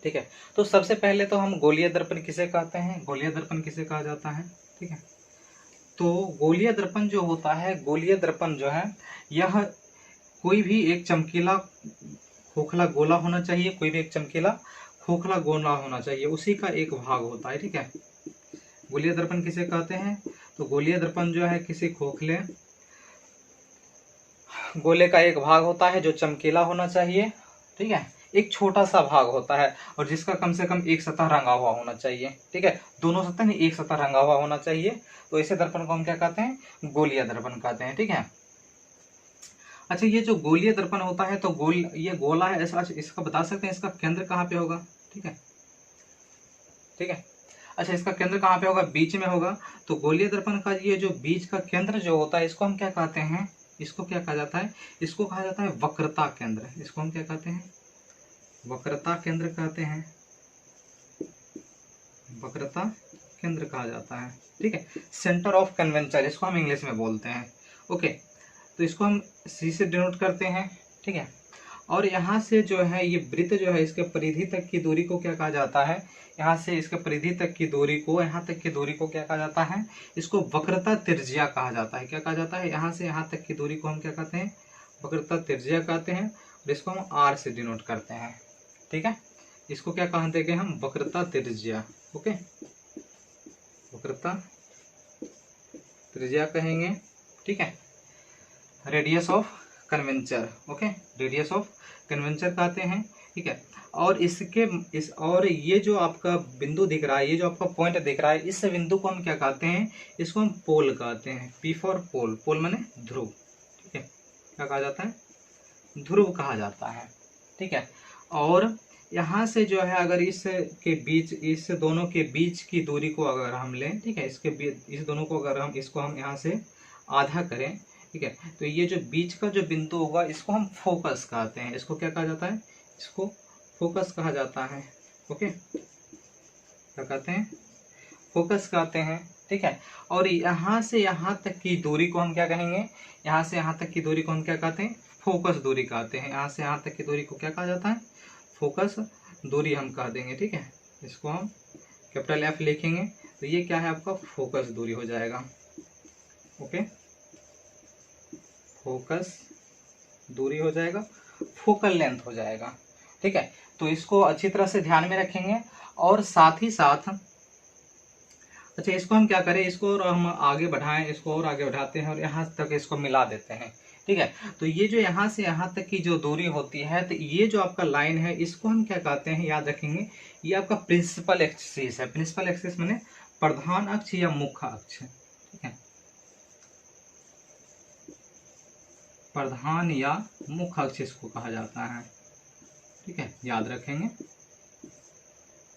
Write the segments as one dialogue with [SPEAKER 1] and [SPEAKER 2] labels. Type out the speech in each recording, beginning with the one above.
[SPEAKER 1] ठीक है। तो सबसे पहले तो हम गोलीय दर्पण किसे कहते हैं, गोलीय दर्पण किसे कहा जाता है, ठीक है। तो गोलीय दर्पण जो होता है, गोलीय दर्पण जो है यह कोई भी एक चमकीला खोखला गोला होना चाहिए, कोई भी एक चमकीला खोखला गोला होना चाहिए, उसी का एक भाग होता है, ठीक है। गोलीय दर्पण किसे कहते हैं, तो गोलीय दर्पण जो है किसी खोखले गोले का एक भाग होता है जो चमकीला होना चाहिए, ठीक है। एक छोटा सा भाग होता है और जिसका कम से कम एक सतह रंगा हुआ होना चाहिए, ठीक है। दोनों सतह नहीं, एक सतह रंगा हुआ होना चाहिए। तो ऐसे दर्पण को हम क्या कहते हैं, गोलीय दर्पण कहते हैं, ठीक है। अच्छा, ये जो गोलीय दर्पण होता है तो ये गोला है ऐसा, इसका बता सकते हैं इसका केंद्र कहाँ पे होगा, ठीक है, ठीक है। अच्छा, इसका केंद्र कहाँ पे होगा, बीच में होगा। तो गोलीय दर्पण का ये जो बीच का केंद्र जो होता है इसको हम क्या कहते हैं, इसको क्या कहा जाता है, इसको कहा जाता है वक्रता केंद्र। इसको हम क्या कहते हैं, वक्रता केंद्र कहते हैं, वक्रता केंद्र कहा जाता है, ठीक है। सेंटर ऑफ कन्वेंचर इसको हम इंग्लिश में बोलते हैं, ओके। तो इसको हम सी से डिनोट करते हैं, ठीक है। और यहाँ से जो है ये वृत्त जो है इसके परिधि तक की दूरी को क्या कहा जाता है, यहाँ से इसके परिधि तक की दूरी को, यहाँ तक की दूरी को क्या कहा जाता है, इसको वक्रता त्रिज्या कहा जाता है। क्या कहा जाता है, यहाँ से यहाँ तक की दूरी को हम क्या कहते हैं, वक्रता त्रिज्या कहते हैं। और इसको हम आर से डिनोट करते हैं, ठीक है। इसको क्या कहते हैं हम, वक्रता त्रिज्या, ओके, वक्रता त्रिज्या कहेंगे, ठीक है। Radius of curvature, okay, radius of curvature कहते हैं, ठीक है। और और ये जो आपका बिंदु दिख रहा है, ये जो आपका पॉइंट दिख रहा है, इस बिंदु को हम क्या कहते हैं, इसको हम पोल कहते हैं। पी फॉर पोल, पोल माने ध्रुव, ठीक है। क्या कहा जाता है, ध्रुव कहा जाता है, ठीक है। और यहाँ से जो है अगर इस दोनों के बीच की दूरी को अगर हम लें, ठीक है, इस दोनों को अगर हम इसको हम यहाँ से आधा करें, ठीक है, तो ये जो बीच का जो बिंदु होगा इसको हम फोकस कहते हैं। इसको क्या कहा जाता है, इसको फोकस कहा जाता है, ओके, क्या कहते हैं, फोकस कहते हैं, ठीक है। और यहाँ से यहाँ तक की दूरी को हम क्या कहेंगे, यहाँ से यहाँ तक की दूरी को हम क्या कहते हैं, फोकस दूरी कहते हैं। यहाँ से यहाँ तक की दूरी को क्या कहा जाता है, फोकस दूरी हम कह देंगे, ठीक है। इसको हम कैपिटल एफ लिखेंगे तो ये क्या है, आपका फोकस दूरी हो जाएगा, ओके, फोकस दूरी हो जाएगा, फोकल लेंथ हो जाएगा, ठीक है। तो इसको अच्छी तरह से ध्यान में रखेंगे। और साथ ही साथ अच्छा, इसको हम क्या करें, इसको और हम आगे बढ़ाएं, इसको और आगे बढ़ाते हैं और यहाँ तक इसको मिला देते हैं, ठीक है। तो ये जो यहाँ से यहाँ तक की जो दूरी होती है, तो ये जो आपका लाइन है इसको हम क्या कहते हैं, याद रखेंगे, ये आपका प्रिंसिपल एक्सिस है। प्रिंसिपल एक्सिस माने प्रधान अक्ष या मुख्य अक्ष, ठीक है, प्रधान या मुख्य अक्ष इसको कहा जाता है, ठीक है, याद रखेंगे,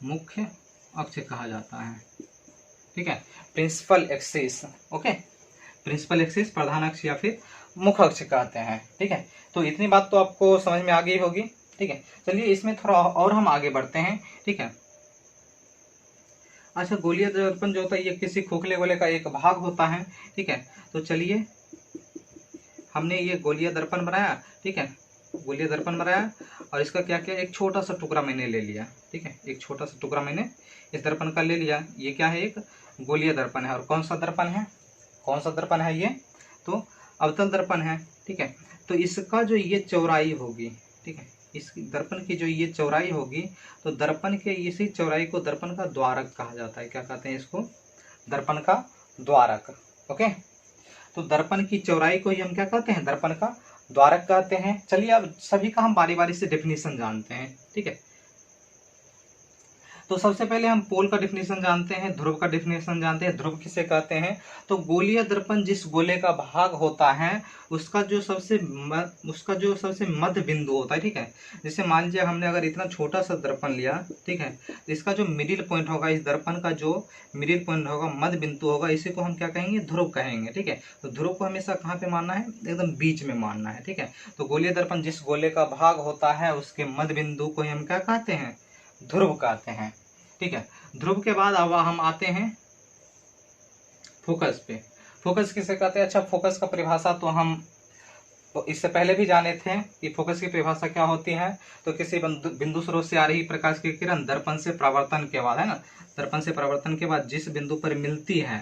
[SPEAKER 1] मुख्य अक्ष कहा जाता है, ठीक है, principal axis, okay, principal axis, प्रधान अक्ष या फिर मुख्य अक्ष कहते हैं, ठीक है। तो इतनी बात तो आपको समझ में आ गई होगी, ठीक है। चलिए इसमें थोड़ा और हम आगे बढ़ते हैं, ठीक है। अच्छा, गोलीय दर्पण जो होता है ये किसी खोखले गोले का एक भाग होता है, ठीक है। तो चलिए हमने ये गोलीय दर्पण बनाया, ठीक है, गोलीय दर्पण बनाया और इसका क्या किया, एक छोटा सा टुकड़ा मैंने ले लिया, ठीक है, एक छोटा सा टुकड़ा मैंने इस दर्पण का ले लिया। ये क्या है, एक गोलीय दर्पण है। और कौन सा दर्पण है, कौन सा दर्पण है ये, तो अवतल दर्पण है, ठीक है। तो इसका जो ये चौड़ाई होगी, ठीक है, इस दर्पण की जो ये चौड़ाई होगी, तो दर्पण के इसी चौड़ाई को दर्पण का द्वारक कहा जाता है। क्या कहते हैं इसको, दर्पण का द्वारक, ओके। तो दर्पण की चौड़ाई को ही हम क्या कहते हैं, दर्पण का द्वारक कहते हैं। चलिए अब सभी का हम बारी बारी से डेफिनेशन जानते हैं, ठीक है। तो सबसे पहले हम पोल का डेफिनेशन जानते हैं, ध्रुव का डेफिनेशन जानते हैं। ध्रुव किसे कहते हैं, तो गोलीय दर्पण जिस गोले का भाग होता है उसका जो सबसे मध्य बिंदु होता है, ठीक है। जैसे मान लीजिए हमने अगर इतना छोटा सा दर्पण लिया, ठीक है, तो इसका जो मिडिल पॉइंट होगा, इस दर्पण का जो मिडिल पॉइंट होगा, मध्य बिंदु होगा, इसी को हम क्या कहेंगे, ध्रुव कहेंगे, ठीक है। तो ध्रुव को हमेशा कहाँ पे मानना है, एकदम बीच में मानना है, ठीक है। तो गोलीय दर्पण जिस गोले का भाग होता है उसके मध्य बिंदु को हम क्या कहते हैं, ध्रुव कहते हैं, ठीक है। ध्रुव के बाद अब हम आते हैं फोकस पे। फोकस किसे कहते हैं, अच्छा, फोकस का परिभाषा तो हम तो इससे पहले भी जाने थे कि फोकस की परिभाषा क्या होती है। तो किसी बिंदु स्रोत से आ रही प्रकाश की किरण दर्पण से परावर्तन के बाद, है ना, दर्पण से परावर्तन के बाद जिस बिंदु पर मिलती है,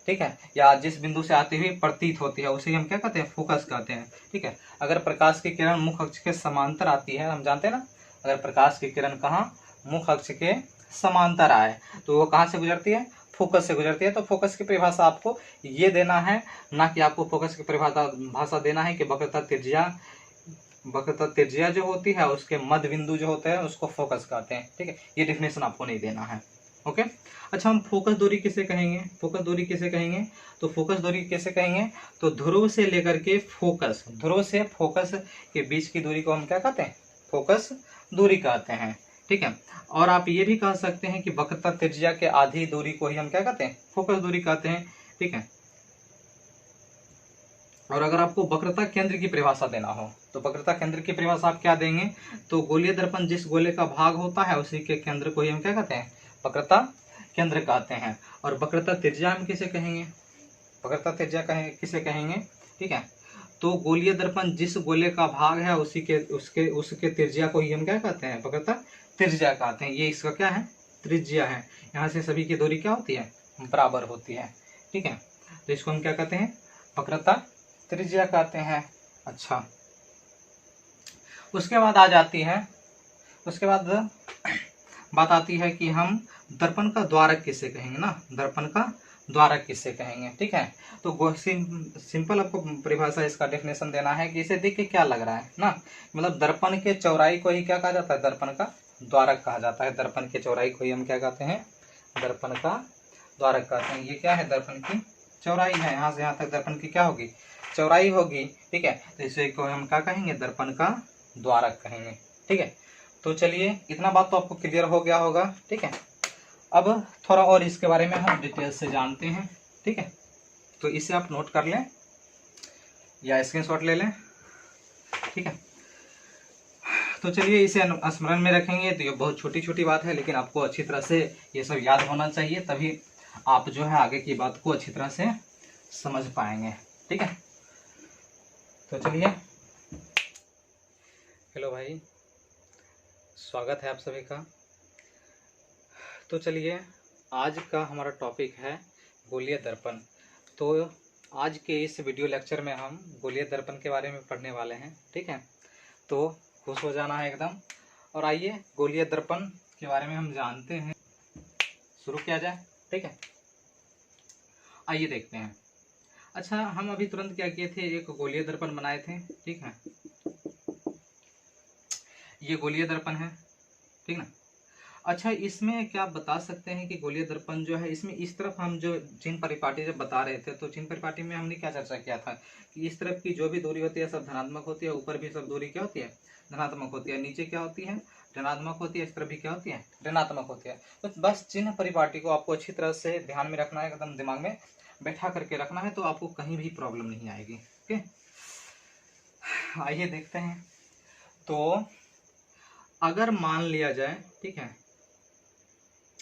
[SPEAKER 1] ठीक है, या जिस बिंदु से आती हुई प्रतीत होती है, उसे हम क्या कहते हैं, फोकस कहते हैं। ठीक है, अगर प्रकाश की किरण मुख्य अक्ष के समांतर आती है, हम जानते हैं ना, अगर प्रकाश की किरण कहाँ, मुख्य अक्ष के समांतर आए तो वो कहाँ से गुजरती है, फोकस से गुजरती है। तो फोकस की परिभाषा आपको ये देना है, ना कि आपको फोकस की परिभाषा देना है कि वक्रता त्रिज्या जो होती है उसके मध्य बिंदु जो होते हैं उसको फोकस कहते हैं। ठीक है, ये डेफिनेशन आपको नहीं देना है। ओके, अच्छा, हम फोकस दूरी किसे कहेंगे, फोकस दूरी किसे कहेंगे, तो फोकस दूरी कैसे कहेंगे, तो ध्रुव से लेकर के फोकस, ध्रुव से फोकस के बीच की दूरी को हम क्या कहते हैं, फोकस दूरी कहते हैं। ठीक है, और आप ये भी कह सकते हैं कि वक्रता त्रिज्या के आधी दूरी को ही हम क्या कहते हैं, फोकस दूरी कहते हैं। ठीक है, और अगर आपको वक्रता केंद्र की परिभाषा देना हो तो वक्रता केंद्र की परिभाषा आप क्या देंगे, तो गोलीय दर्पण जिस गोले का भाग होता है उसी के केंद्र को ही हम क्या कहते हैं, वक्रता केंद्र कहते हैं। और वक्रता त्रिज्या हम किसे कहेंगे, वक्रता त्रिज्या किसे कहेंगे, ठीक है, तो गोलीय दर्पण जिस गोले का भाग है उसके त्रिज्या को ही हम क्या कहते हैं, वक्रता त्रिज्या कहते हैं। ये इसका क्या है, त्रिज्या है। यहाँ से सभी की दूरी क्या होती है, बराबर होती है। ठीक है, तो इसको हम क्या कहते हैं, वक्रता त्रिज्या कहते हैं। अच्छा, उसके बाद आ जाती है, उसके बाद बात आती है कि हम दर्पण का द्वारक किसे कहेंगे ना, दर्पण का द्वारक किसे कहेंगे। ठीक है, तो सिंपल आपको परिभाषा इसका डेफिनेशन देना है कि इसे देख के क्या लग रहा है ना, मतलब दर्पण के चौड़ाई को ही क्या कहा जाता है, दर्पण का द्वारक कहा जाता है। दर्पण के चौड़ाई को ही हम क्या कहते हैं, दर्पण का द्वारक कहते हैं। ये क्या है, दर्पण की चौड़ाई है, यहाँ से यहाँ तक दर्पण की क्या होगी, चौड़ाई होगी। ठीक है, तो इसे को हम क्या कहेंगे, दर्पण का द्वारक कहेंगे। ठीक है, तो चलिए इतना बात तो आपको क्लियर हो गया होगा। ठीक है, अब थोड़ा और इसके बारे में हम डिटेल से जानते हैं। ठीक है, तो इसे आप नोट कर लें या स्क्रीनशॉट ले लें। ठीक है, तो चलिए इसे स्मरण में रखेंगे। तो ये बहुत छोटी छोटी बात है, लेकिन आपको अच्छी तरह से ये सब याद होना चाहिए, तभी आप जो है आगे की बात को अच्छी तरह से समझ पाएंगे। ठीक है, तो चलिए, हेलो भाई, स्वागत है आप सभी का। तो चलिए, आज का हमारा टॉपिक है गोलीय दर्पण। तो आज के इस वीडियो लेक्चर में हम गोलीय दर्पण के बारे में पढ़ने वाले हैं। ठीक है, तो खुश हो जाना है एकदम। और आइए गोलीय दर्पण के बारे में हम जानते हैं, शुरू किया जाए। ठीक है, आइए देखते हैं। अच्छा, हम अभी तुरंत क्या किए थे, एक गोलीय दर्पण बनाए थे। ठीक है, ये गोलीय दर्पण है। ठीक ना। अच्छा, इसमें क्या आप बता सकते हैं कि गोलीय दर्पण जो है, इसमें इस तरफ हम जो चिन्ह परिपाटी जब बता रहे थे, तो चिन्ह परिपाटी में हमने क्या चर्चा किया था कि इस तरफ की जो भी दूरी होती है सब धनात्मक होती है, ऊपर भी सब दूरी क्या होती है, धनात्मक होती है, नीचे क्या होती है, ऋणात्मक होती है, इस तरफ भी क्या होती है, ऋणात्मक होती है। तो बस चिन्ह परिपाटी को आपको अच्छी तरह से ध्यान में रखना है, एकदम दिमाग में बैठा करके रखना है, तो आपको कहीं भी प्रॉब्लम नहीं आएगी। ओके, आइए देखते हैं। तो अगर मान लिया जाए, ठीक है,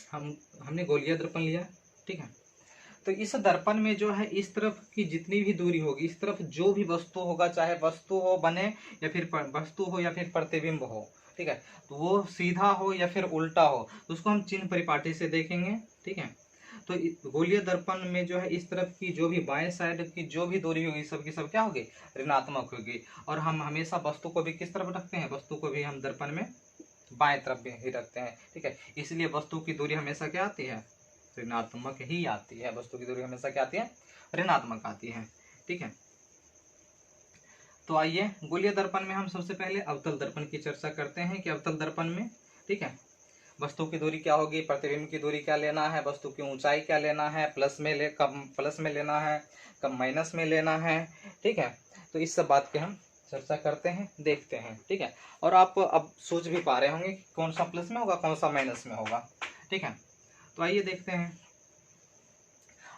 [SPEAKER 1] हमने गोलीय दर्पण लिया। ठीक है, तो इस दर्पण में जो है इस तरफ की जितनी भी दूरी होगी, इस तरफ जो भी वस्तु होगा, चाहे वस्तु हो बने या फिर वस्तु हो या फिर प्रतिबिंब हो, ठीक है, तो वो सीधा हो या फिर उल्टा हो, तो उसको हम चिन्ह परिपाटी से देखेंगे। ठीक है, तो गोलीय दर्पण में जो है इस तरफ की जो भी बाएं साइड की जो भी दूरी होगी सब की सब क्या होगी, ऋणात्मक होगी। और हम हमेशा वस्तु को भी किस तरफ रखते हैं, वस्तु को भी हम दर्पण में बाएं तरफ भी ही रखते हैं। ठीक है, इसलिए वस्तु की दूरी हमेशा क्या आती है, ऋणात्मक ही आती है। वस्तु की दूरी हमेशा क्या आती है, ऋणात्मक आती है। ठीक है, तो आइए गोलीय दर्पण में हम सबसे पहले अवतल दर्पण की चर्चा करते हैं कि अवतल दर्पण में, ठीक है, वस्तु की दूरी क्या होगी, प्रतिबिंब की दूरी क्या लेना है, वस्तु की ऊंचाई क्या लेना है, कब प्लस में लेना है, कब माइनस में लेना है। ठीक है, तो इस सब बात की हम चर्चा करते हैं, देखते हैं। ठीक है, और आप अब सोच भी पा रहे होंगे कि कौन सा प्लस में होगा, कौन सा माइनस में होगा। ठीक है, तो आइए देखते हैं।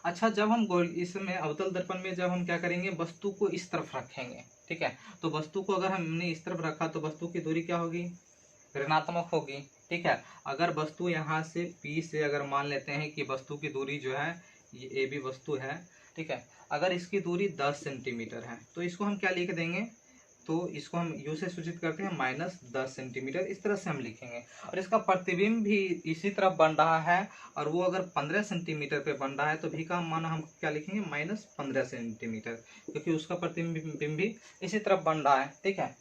[SPEAKER 1] अच्छा, जब हम इसमें अवतल दर्पण में जब हम क्या करेंगे, वस्तु को इस तरफ रखेंगे। ठीक है, तो वस्तु को अगर हमने इस तरफ रखा तो वस्तु की दूरी क्या होगी, ऋणात्मक होगी। ठीक है, अगर वस्तु यहाँ से P से अगर मान लेते हैं कि वस्तु की दूरी जो है ये AB वस्तु है, ठीक है। अगर इसकी दूरी 10 सेंटीमीटर है तो इसको हम क्या लिख देंगे, तो इसको हम यू से सूचित करते हैं -10 सेंटीमीटर, इस तरह से हम लिखेंगे। और इसका प्रतिबिंब भी इसी तरफ बन रहा है, और वो अगर 15 सेंटीमीटर पे बन रहा है तो भी का मान हम क्या लिखेंगे, -15 सेंटीमीटर, क्योंकि उसका प्रतिबिंब भी इसी तरफ बन रहा है। ठीक है।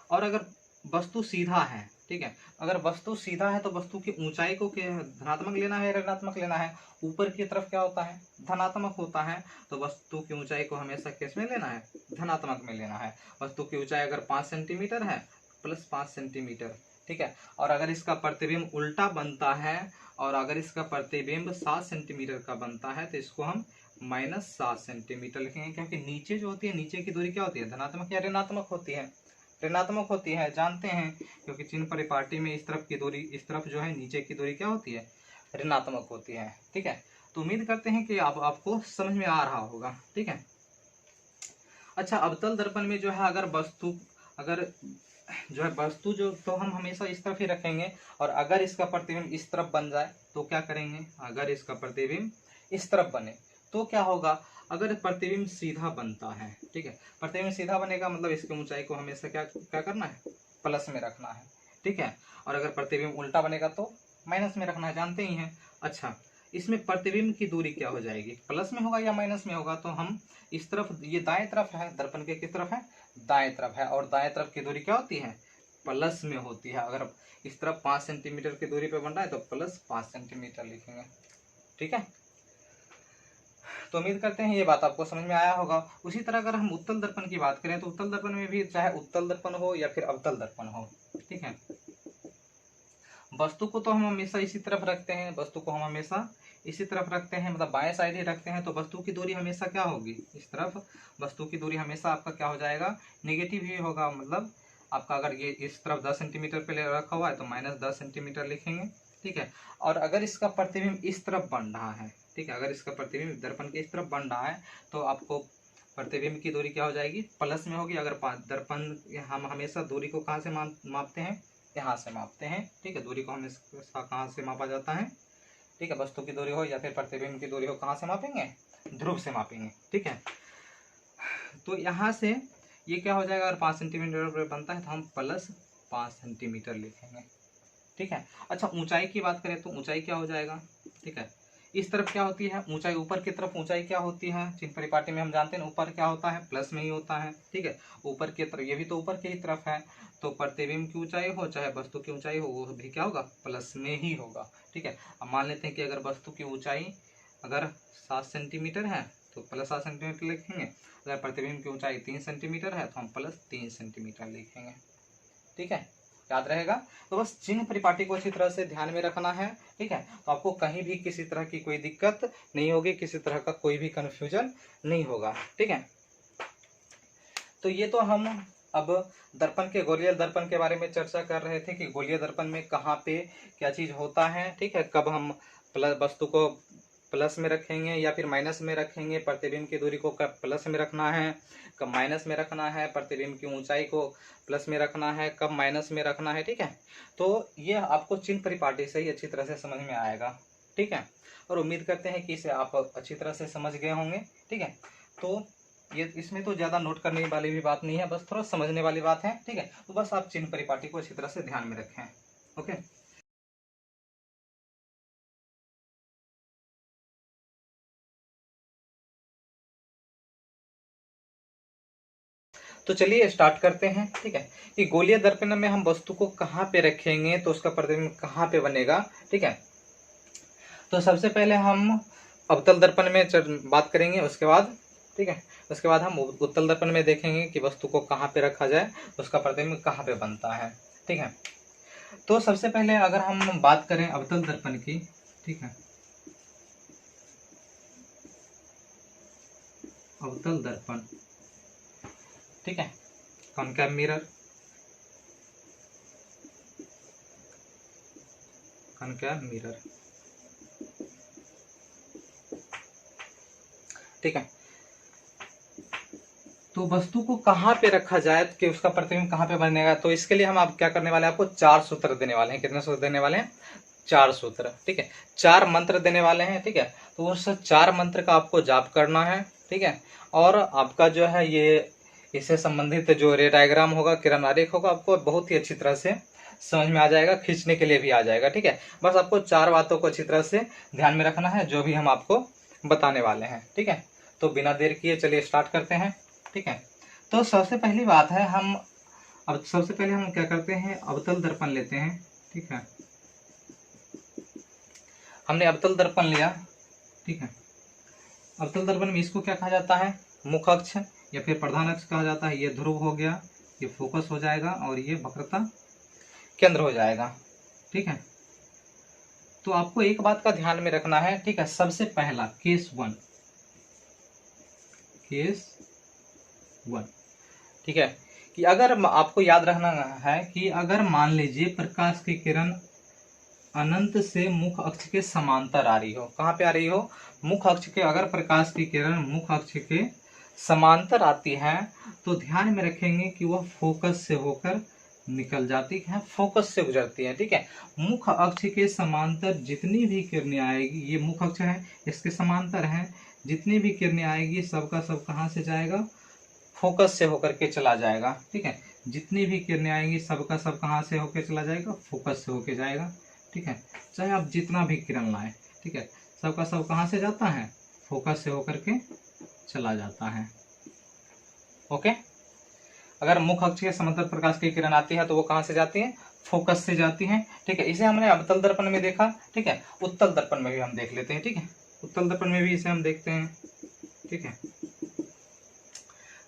[SPEAKER 1] और अगर वस्तु सीधा है, ठीक है, अगर वस्तु सीधा है तो वस्तु की ऊंचाई को धनात्मक लेना है, ऋणात्मक लेना है। ऊपर की तरफ क्या होता है, धनात्मक होता है, तो वस्तु की ऊंचाई को हमेशा किस में लेना है, धनात्मक में लेना है। वस्तु की ऊंचाई अगर 5 सेंटीमीटर है, +5 सेंटीमीटर। ठीक है। और अगर इसका प्रतिबिंब उल्टा बनता है, और अगर इसका प्रतिबिंब 7 सेंटीमीटर का बनता है, तो इसको हम -7 सेंटीमीटर लिखेंगे, क्योंकि नीचे जो होती है, नीचे की दूरी क्या होती है, धनात्मक या ऋणात्मक होती है, ऋणात्मक होती है, जानते हैं, क्योंकि चिन्ह परिपाटी में इस तरफ की दूरी, इस तरफ जो है नीचे की दूरी क्या होती है, ऋणात्मक होती है। ठीक है। तो उम्मीद करते हैं कि आपको समझ में आ रहा होगा। ठीक है। अच्छा, अवतल दर्पण में जो है अगर वस्तु जो, तो हम हमेशा इस तरफ ही रखेंगे, और अगर इसका प्रतिबिंब इस तरफ बन जाए तो क्या करेंगे, अगर इसका प्रतिबिंब इस तरफ बने तो क्या होगा, अगर प्रतिबिंब सीधा बनता है, ठीक है, प्रतिबिंब सीधा बनेगा मतलब इसकी ऊंचाई को हमेशा क्या क्या करना है, प्लस में रखना है। ठीक है। और अगर प्रतिबिंब उल्टा बनेगा तो माइनस में रखना है, जानते ही हैं। अच्छा, इसमें प्रतिबिंब की दूरी क्या हो जाएगी, प्लस में होगा या माइनस में होगा, तो हम इस तरफ, ये दाएं तरफ है, दर्पण के किस तरफ है, दाएं तरफ है, और दाएं तरफ की दूरी क्या होती है, प्लस में होती है। अगर इस तरफ 5 सेंटीमीटर की दूरी पे बन रहा है तो +5 सेंटीमीटर लिखेंगे। ठीक है। तो उम्मीद करते हैं ये बात आपको समझ में आया होगा। उसी तरह अगर हम उत्तल दर्पण की बात करें तो उत्तल दर्पण में भी, चाहे उत्तल दर्पण हो या फिर अवतल दर्पण हो, ठीक है, वस्तु को तो हम हमेशा इसी तरफ रखते हैं, वस्तु को हम हमेशा इसी तरफ रखते हैं, मतलब बाएं साइड ही रखते हैं, तो वस्तु की दूरी हमेशा क्या होगी, इस तरफ वस्तु की दूरी हमेशा आपका क्या हो जाएगा, नेगेटिव ही होगा। मतलब आपका अगर ये इस तरफ 10 सेंटीमीटर पे रखा हुआ है तो -10 सेंटीमीटर लिखेंगे। ठीक है। और अगर इसका प्रतिबिंब इस तरफ बन रहा है, ठीक है, अगर इसका प्रतिबिंब दर्पण के इस तरफ बन रहा है तो आपको प्रतिबिंब की दूरी क्या हो जाएगी, प्लस में होगी। अगर दर्पण, हम हमेशा दूरी को कहाँ से मापते हैं, यहाँ से मापते हैं। ठीक है। दूरी को हमेशा कहाँ से मापा जाता है, ठीक है, वस्तु की दूरी हो या फिर प्रतिबिंब की दूरी हो, कहाँ से मापेंगे, ध्रुव से मापेंगे। ठीक है। तो यहाँ से ये क्या हो जाएगा, अगर 5 सेंटीमीटर पर बनता है तो हम +5 सेंटीमीटर लिखेंगे। ठीक है। अच्छा, ऊंचाई की बात करें तो ऊंचाई क्या हो जाएगा, ठीक है, इस तरफ क्या होती है ऊंचाई, ऊपर की तरफ ऊंचाई क्या होती है, चिन्ह परिपाटी में हम जानते हैं ऊपर क्या होता है, प्लस में ही होता है। ठीक है। ऊपर की तरफ, ये भी तो ऊपर की ही तरफ है, तो प्रतिबिंब की ऊंचाई हो चाहे वस्तु की ऊंचाई हो, वो भी क्या होगा, प्लस में ही होगा। ठीक है। अब मान लेते हैं कि अगर वस्तु की ऊंचाई अगर 7 सेंटीमीटर है तो +7 सेंटीमीटर लिखेंगे, अगर प्रतिबिंब की ऊंचाई 3 सेंटीमीटर है तो हम +3 सेंटीमीटर लिखेंगे। ठीक है, याद रहेगा। तो बस चिन्ह परिपाटी को अच्छी तरह से ध्यान में रखना है। ठीक है। तो आपको कहीं भी किसी तरह की कोई दिक्कत नहीं होगी, किसी तरह का कोई भी कंफ्यूजन नहीं होगा। ठीक है। तो ये तो हम अब दर्पण के, गोलीय दर्पण के बारे में चर्चा कर रहे थे कि गोलीय दर्पण में कहाँ पे क्या चीज होता है। ठीक है। कब हम वस्तु को प्लस में रखेंगे या फिर माइनस में रखेंगे, प्रतिबिंब की दूरी को कब प्लस में रखना है, कब माइनस में रखना है, प्रतिबिंब की ऊंचाई को प्लस में रखना है, कब माइनस में रखना है। ठीक है। तो ये आपको चिन्ह परिपाटी से ही अच्छी तरह से समझ में आएगा। ठीक है। और उम्मीद करते हैं कि इसे आप अच्छी तरह से समझ गए होंगे। ठीक है। तो ये इसमें तो ज़्यादा नोट करने वाली भी बात नहीं है, बस थोड़ा समझने वाली बात है। ठीक है। तो बस आप चिन्ह परिपाटी को अच्छी तरह से ध्यान में रखें। ओके। तो चलिए स्टार्ट करते हैं। ठीक है। कि गोलीय दर्पण में हम वस्तु को कहाँ पे रखेंगे तो उसका प्रतिबिंब कहाँ पे बनेगा। ठीक है। तो सबसे पहले हम अवतल दर्पण में बात करेंगे, उसके बाद, ठीक है, उसके बाद हम उत्तल दर्पण में देखेंगे कि वस्तु को कहाँ पे रखा जाए, उसका प्रतिबिंब कहाँ पे बनता है। ठीक है। तो सबसे पहले अगर हम बात करें अवतल दर्पण की, ठीक है, अवतल दर्पण, ठीक है, कॉनकेव मिरर, कॉनकेव मिरर, ठीक है। तो वस्तु को कहाँ पे रखा जाए कि उसका प्रतिबिंब कहाँ पे बनेगा, तो इसके लिए हम आप क्या करने वाले हैं, आपको 4 सूत्र देने वाले हैं। कितने सूत्र देने वाले हैं, 4 सूत्र, ठीक है, 4 मंत्र देने वाले हैं, ठीक है। तो उस 4 मंत्र का आपको जाप करना है, ठीक है। और आपका जो है ये इससे संबंधित जो रे डायग्राम होगा, किरण आरेख होगा, आपको बहुत ही अच्छी तरह से समझ में आ जाएगा, खींचने के लिए भी आ जाएगा, ठीक है। बस आपको 4 बातों को अच्छी तरह से ध्यान में रखना है, जो भी हम आपको बताने वाले हैं, ठीक है। तो बिना देर किए चलिए स्टार्ट करते हैं, ठीक है। तो सबसे पहली बात है, अब सबसे पहले हम क्या करते हैं, अवतल दर्पण लेते हैं, ठीक है। हमने अवतल दर्पण लिया, ठीक है। अवतल दर्पण में इसको क्या कहा जाता है, मुख अक्ष या फिर प्रधान अक्ष कहा जाता है। ये ध्रुव हो गया, ये फोकस हो जाएगा और ये वक्रता केंद्र हो जाएगा, ठीक है। तो आपको एक बात का ध्यान में रखना है, ठीक है। सबसे पहला केस 1, ठीक है, कि अगर आपको याद रखना है कि अगर मान लीजिए प्रकाश की किरण अनंत से मुख अक्ष के समांतर आ रही हो, कहाँ पे आ रही हो, मुख अक्ष के, अगर प्रकाश की किरण मुख अक्ष के समांतर आती है तो ध्यान में रखेंगे कि वह फोकस से होकर निकल जाती है, फोकस से गुजरती है, ठीक है। मुख अक्ष के समांतर जितनी भी किरणें आएगी, ये मुख अक्ष है, इसके समांतर है, जितनी भी किरणें आएगी सबका सब कहाँ से जाएगा, फोकस से होकर के चला जाएगा, ठीक है। जितनी भी किरणें आएंगी सबका सब कहाँ से होकर चला जाएगा, फोकस से होकर जाएगा, ठीक है। चाहे आप जितना भी किरण लाएं, ठीक है, सबका सब कहाँ से जाता है, फोकस से होकर के चला जाता है, ओके। अगर मुख अक्ष के समांतर प्रकाश की किरण आती है तो वो कहाँ से जाती है, फोकस से जाती है, ठीक है। इसे हमने अवतल दर्पण में देखा, ठीक है। उत्तल दर्पण में भी हम देख लेते हैं, ठीक है। उत्तल दर्पण में भी इसे हम देखते हैं, ठीक है।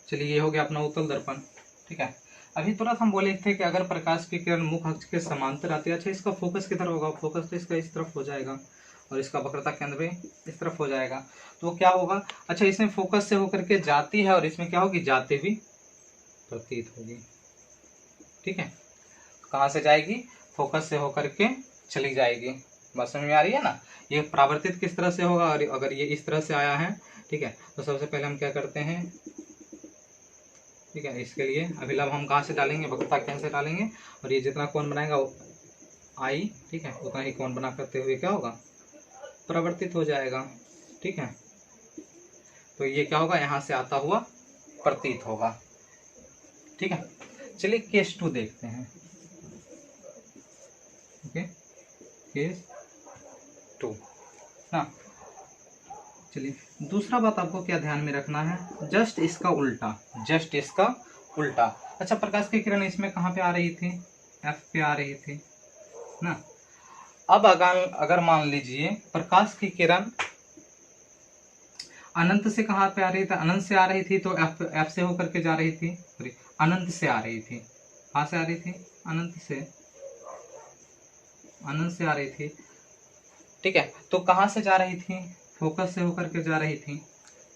[SPEAKER 1] चलिए ये हो गया अपना उत्तल दर्पण, ठीक है। अभी तुरंत हम बोले थे कि अगर प्रकाश की किरण मुख अक्ष के समांतर आती है, अच्छा इसका फोकस किधर होगा, फोकस तो इसका इस तरफ हो जाएगा और इसका वक्रता केंद्र भी इस तरफ हो जाएगा, तो क्या होगा, अच्छा इसमें फोकस से होकर के जाती है और इसमें क्या होगी, जाते भी प्रतीत होगी, ठीक है। कहाँ से जाएगी, फोकस से होकर के चली जाएगी, बात समझ में आ रही है ना। ये परावर्तित किस तरह से होगा, और अगर ये इस तरह से आया है, ठीक है, तो सबसे पहले हम क्या करते हैं, ठीक है। इसके लिए अभिलंब हम कहाँ से डालेंगे, वक्रता केंद्र से डालेंगे, और ये जितना कोण बनाएगा आई, ठीक है, उतना ही कोण बना करते हुए क्या होगा, परावर्तित हो जाएगा, ठीक है। तो ये क्या होगा, यहाँ से आता हुआ प्रतीत होगा, ठीक है। चलिए केस 2 देखते हैं, ओके, केस 2 ना। चलिए दूसरा बात आपको क्या ध्यान में रखना है, जस्ट इसका उल्टा, जस्ट इसका उल्टा। अच्छा प्रकाश की किरण इसमें कहाँ पे आ रही थी, एफ पे आ रही थी ना। अब अगर मान लीजिए प्रकाश की किरण अनंत से कहाँ पे आ रही थी, अनंत से आ रही थी, तो एफ से होकर के जा रही थी, अनंत से आ रही थी, कहाँ से आ रही थी, अनंत से आ रही थी, ठीक है। तो कहाँ से जा रही थी, फोकस से होकर के जा रही थी,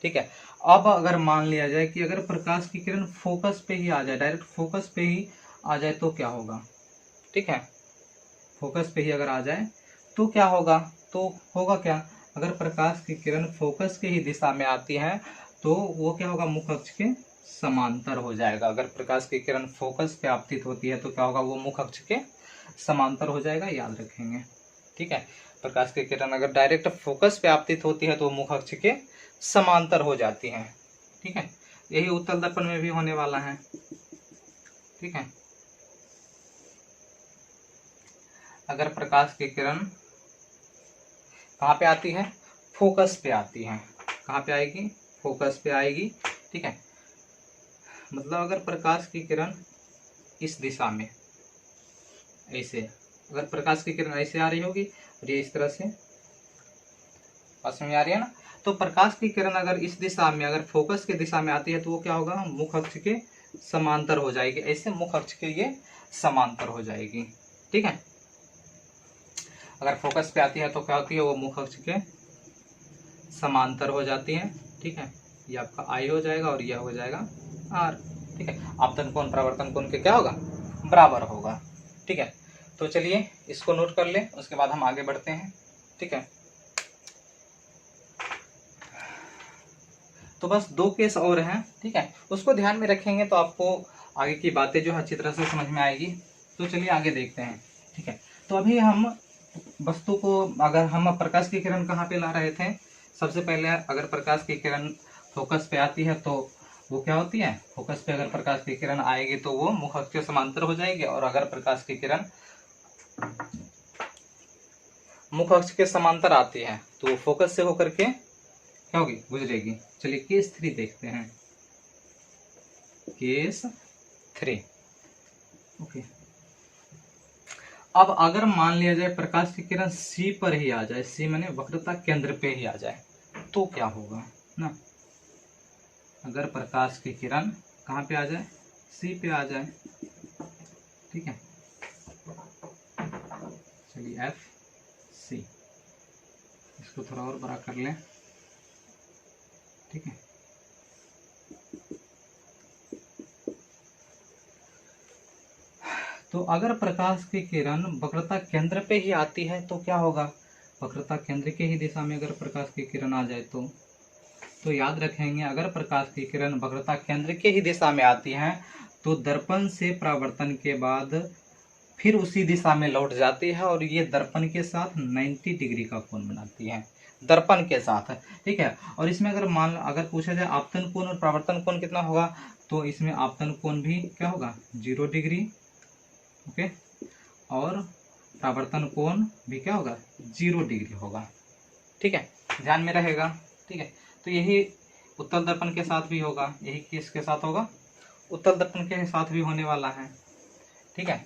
[SPEAKER 1] ठीक है। अब अगर मान लिया जाए कि अगर प्रकाश की किरण फोकस पे ही आ जाए, डायरेक्ट फोकस पे ही आ जाए तो क्या होगा, ठीक है। फोकस पे ही अगर आ जाए तो क्या होगा, तो होगा क्या, अगर प्रकाश की किरण फोकस के ही दिशा में आती है तो वो क्या होगा, मुख अक्ष के समांतर हो जाएगा। अगर प्रकाश की किरण फोकस पे आपतित होती है तो क्या होगा, वो मुख अक्ष के समांतर हो जाएगा, याद रखेंगे, ठीक है। प्रकाश की किरण अगर डायरेक्ट फोकस पे आपतित होती है तो मुख अक्ष के समांतर हो जाती है, ठीक है। यही उत्तल दर्पण में भी होने वाला है, ठीक है। अगर प्रकाश की किरण कहाँ पे आती है, फोकस पे आती है, कहाँ पे आएगी, फोकस पे आएगी, ठीक है। मतलब अगर प्रकाश की किरण इस दिशा में ऐसे, अगर प्रकाश की किरण ऐसे आ रही होगी और ये इस तरह से, पास में आ रही है ना, तो प्रकाश की किरण अगर इस दिशा में, अगर फोकस के दिशा में आती है तो वो क्या होगा, मुख अक्ष के समांतर हो जाएगी, ऐसे मुख अक्ष के ये समांतर हो जाएगी, ठीक है। अगर फोकस पे आती है तो क्या होती है, वो मुख अक्ष के समांतर हो जाती है, ठीक है। ये आपका आई हो जाएगा और यह हो जाएगा आर, ठीक है। आपतन कोण परावर्तन कोण के क्या होगा, बराबर होगा, ठीक है। तो चलिए इसको नोट कर ले, उसके बाद हम आगे बढ़ते हैं, ठीक है। तो बस 2 केस और हैं, ठीक है, उसको ध्यान में रखेंगे तो आपको आगे की बातें जो है अच्छी तरह से समझ में आएगी। तो चलिए आगे देखते हैं, ठीक है। तो अभी हम वस्तु को अगर हम प्रकाश की किरण कहाँ पे ला रहे थे, सबसे पहले अगर प्रकाश की किरण फोकस पे आती है तो वो क्या होती है, फोकस पे अगर प्रकाश की किरण आएगी तो वो मुख अक्ष के समांतर हो जाएगी, और अगर प्रकाश की किरण मुख अक्ष के समांतर आती है तो वो फोकस से होकर के क्या होगी, गुजरेगी। चलिए केस 3 देखते हैं, केस 3। ओके, अब अगर मान लिया जाए प्रकाश की किरण सी पर ही आ जाए, सी माने वक्रता केंद्र पे ही आ जाए, तो क्या होगा ना, अगर प्रकाश की किरण कहाँ पे आ जाए, सी पे आ जाए, ठीक है। चलिए एफ सी, इसको थोड़ा और बड़ा कर लें, ठीक है। तो अगर प्रकाश की किरण वक्रता केंद्र पे ही आती है तो क्या होगा, वक्रता केंद्र के ही दिशा में अगर प्रकाश की किरण आ जाए तो याद रखेंगे, अगर प्रकाश की किरण वक्रता केंद्र के ही दिशा में आती है तो दर्पण से परावर्तन के बाद फिर उसी दिशा में लौट जाती है, और ये दर्पण के साथ 90 डिग्री का कोण बनाती है, दर्पण के साथ, ठीक है। और इसमें अगर पूछा जाए आपतन कोण और परावर्तन कोण कितना होगा, तो इसमें आपतन कोण भी क्या होगा, 0 डिग्री, ओके, और परावर्तन कोण भी क्या होगा, 0 डिग्री होगा, ठीक है, ध्यान में रहेगा, ठीक है। तो यही उत्तल दर्पण के साथ भी होगा, यही किसके साथ होगा, उत्तल दर्पण के साथ भी होने वाला है, ठीक है।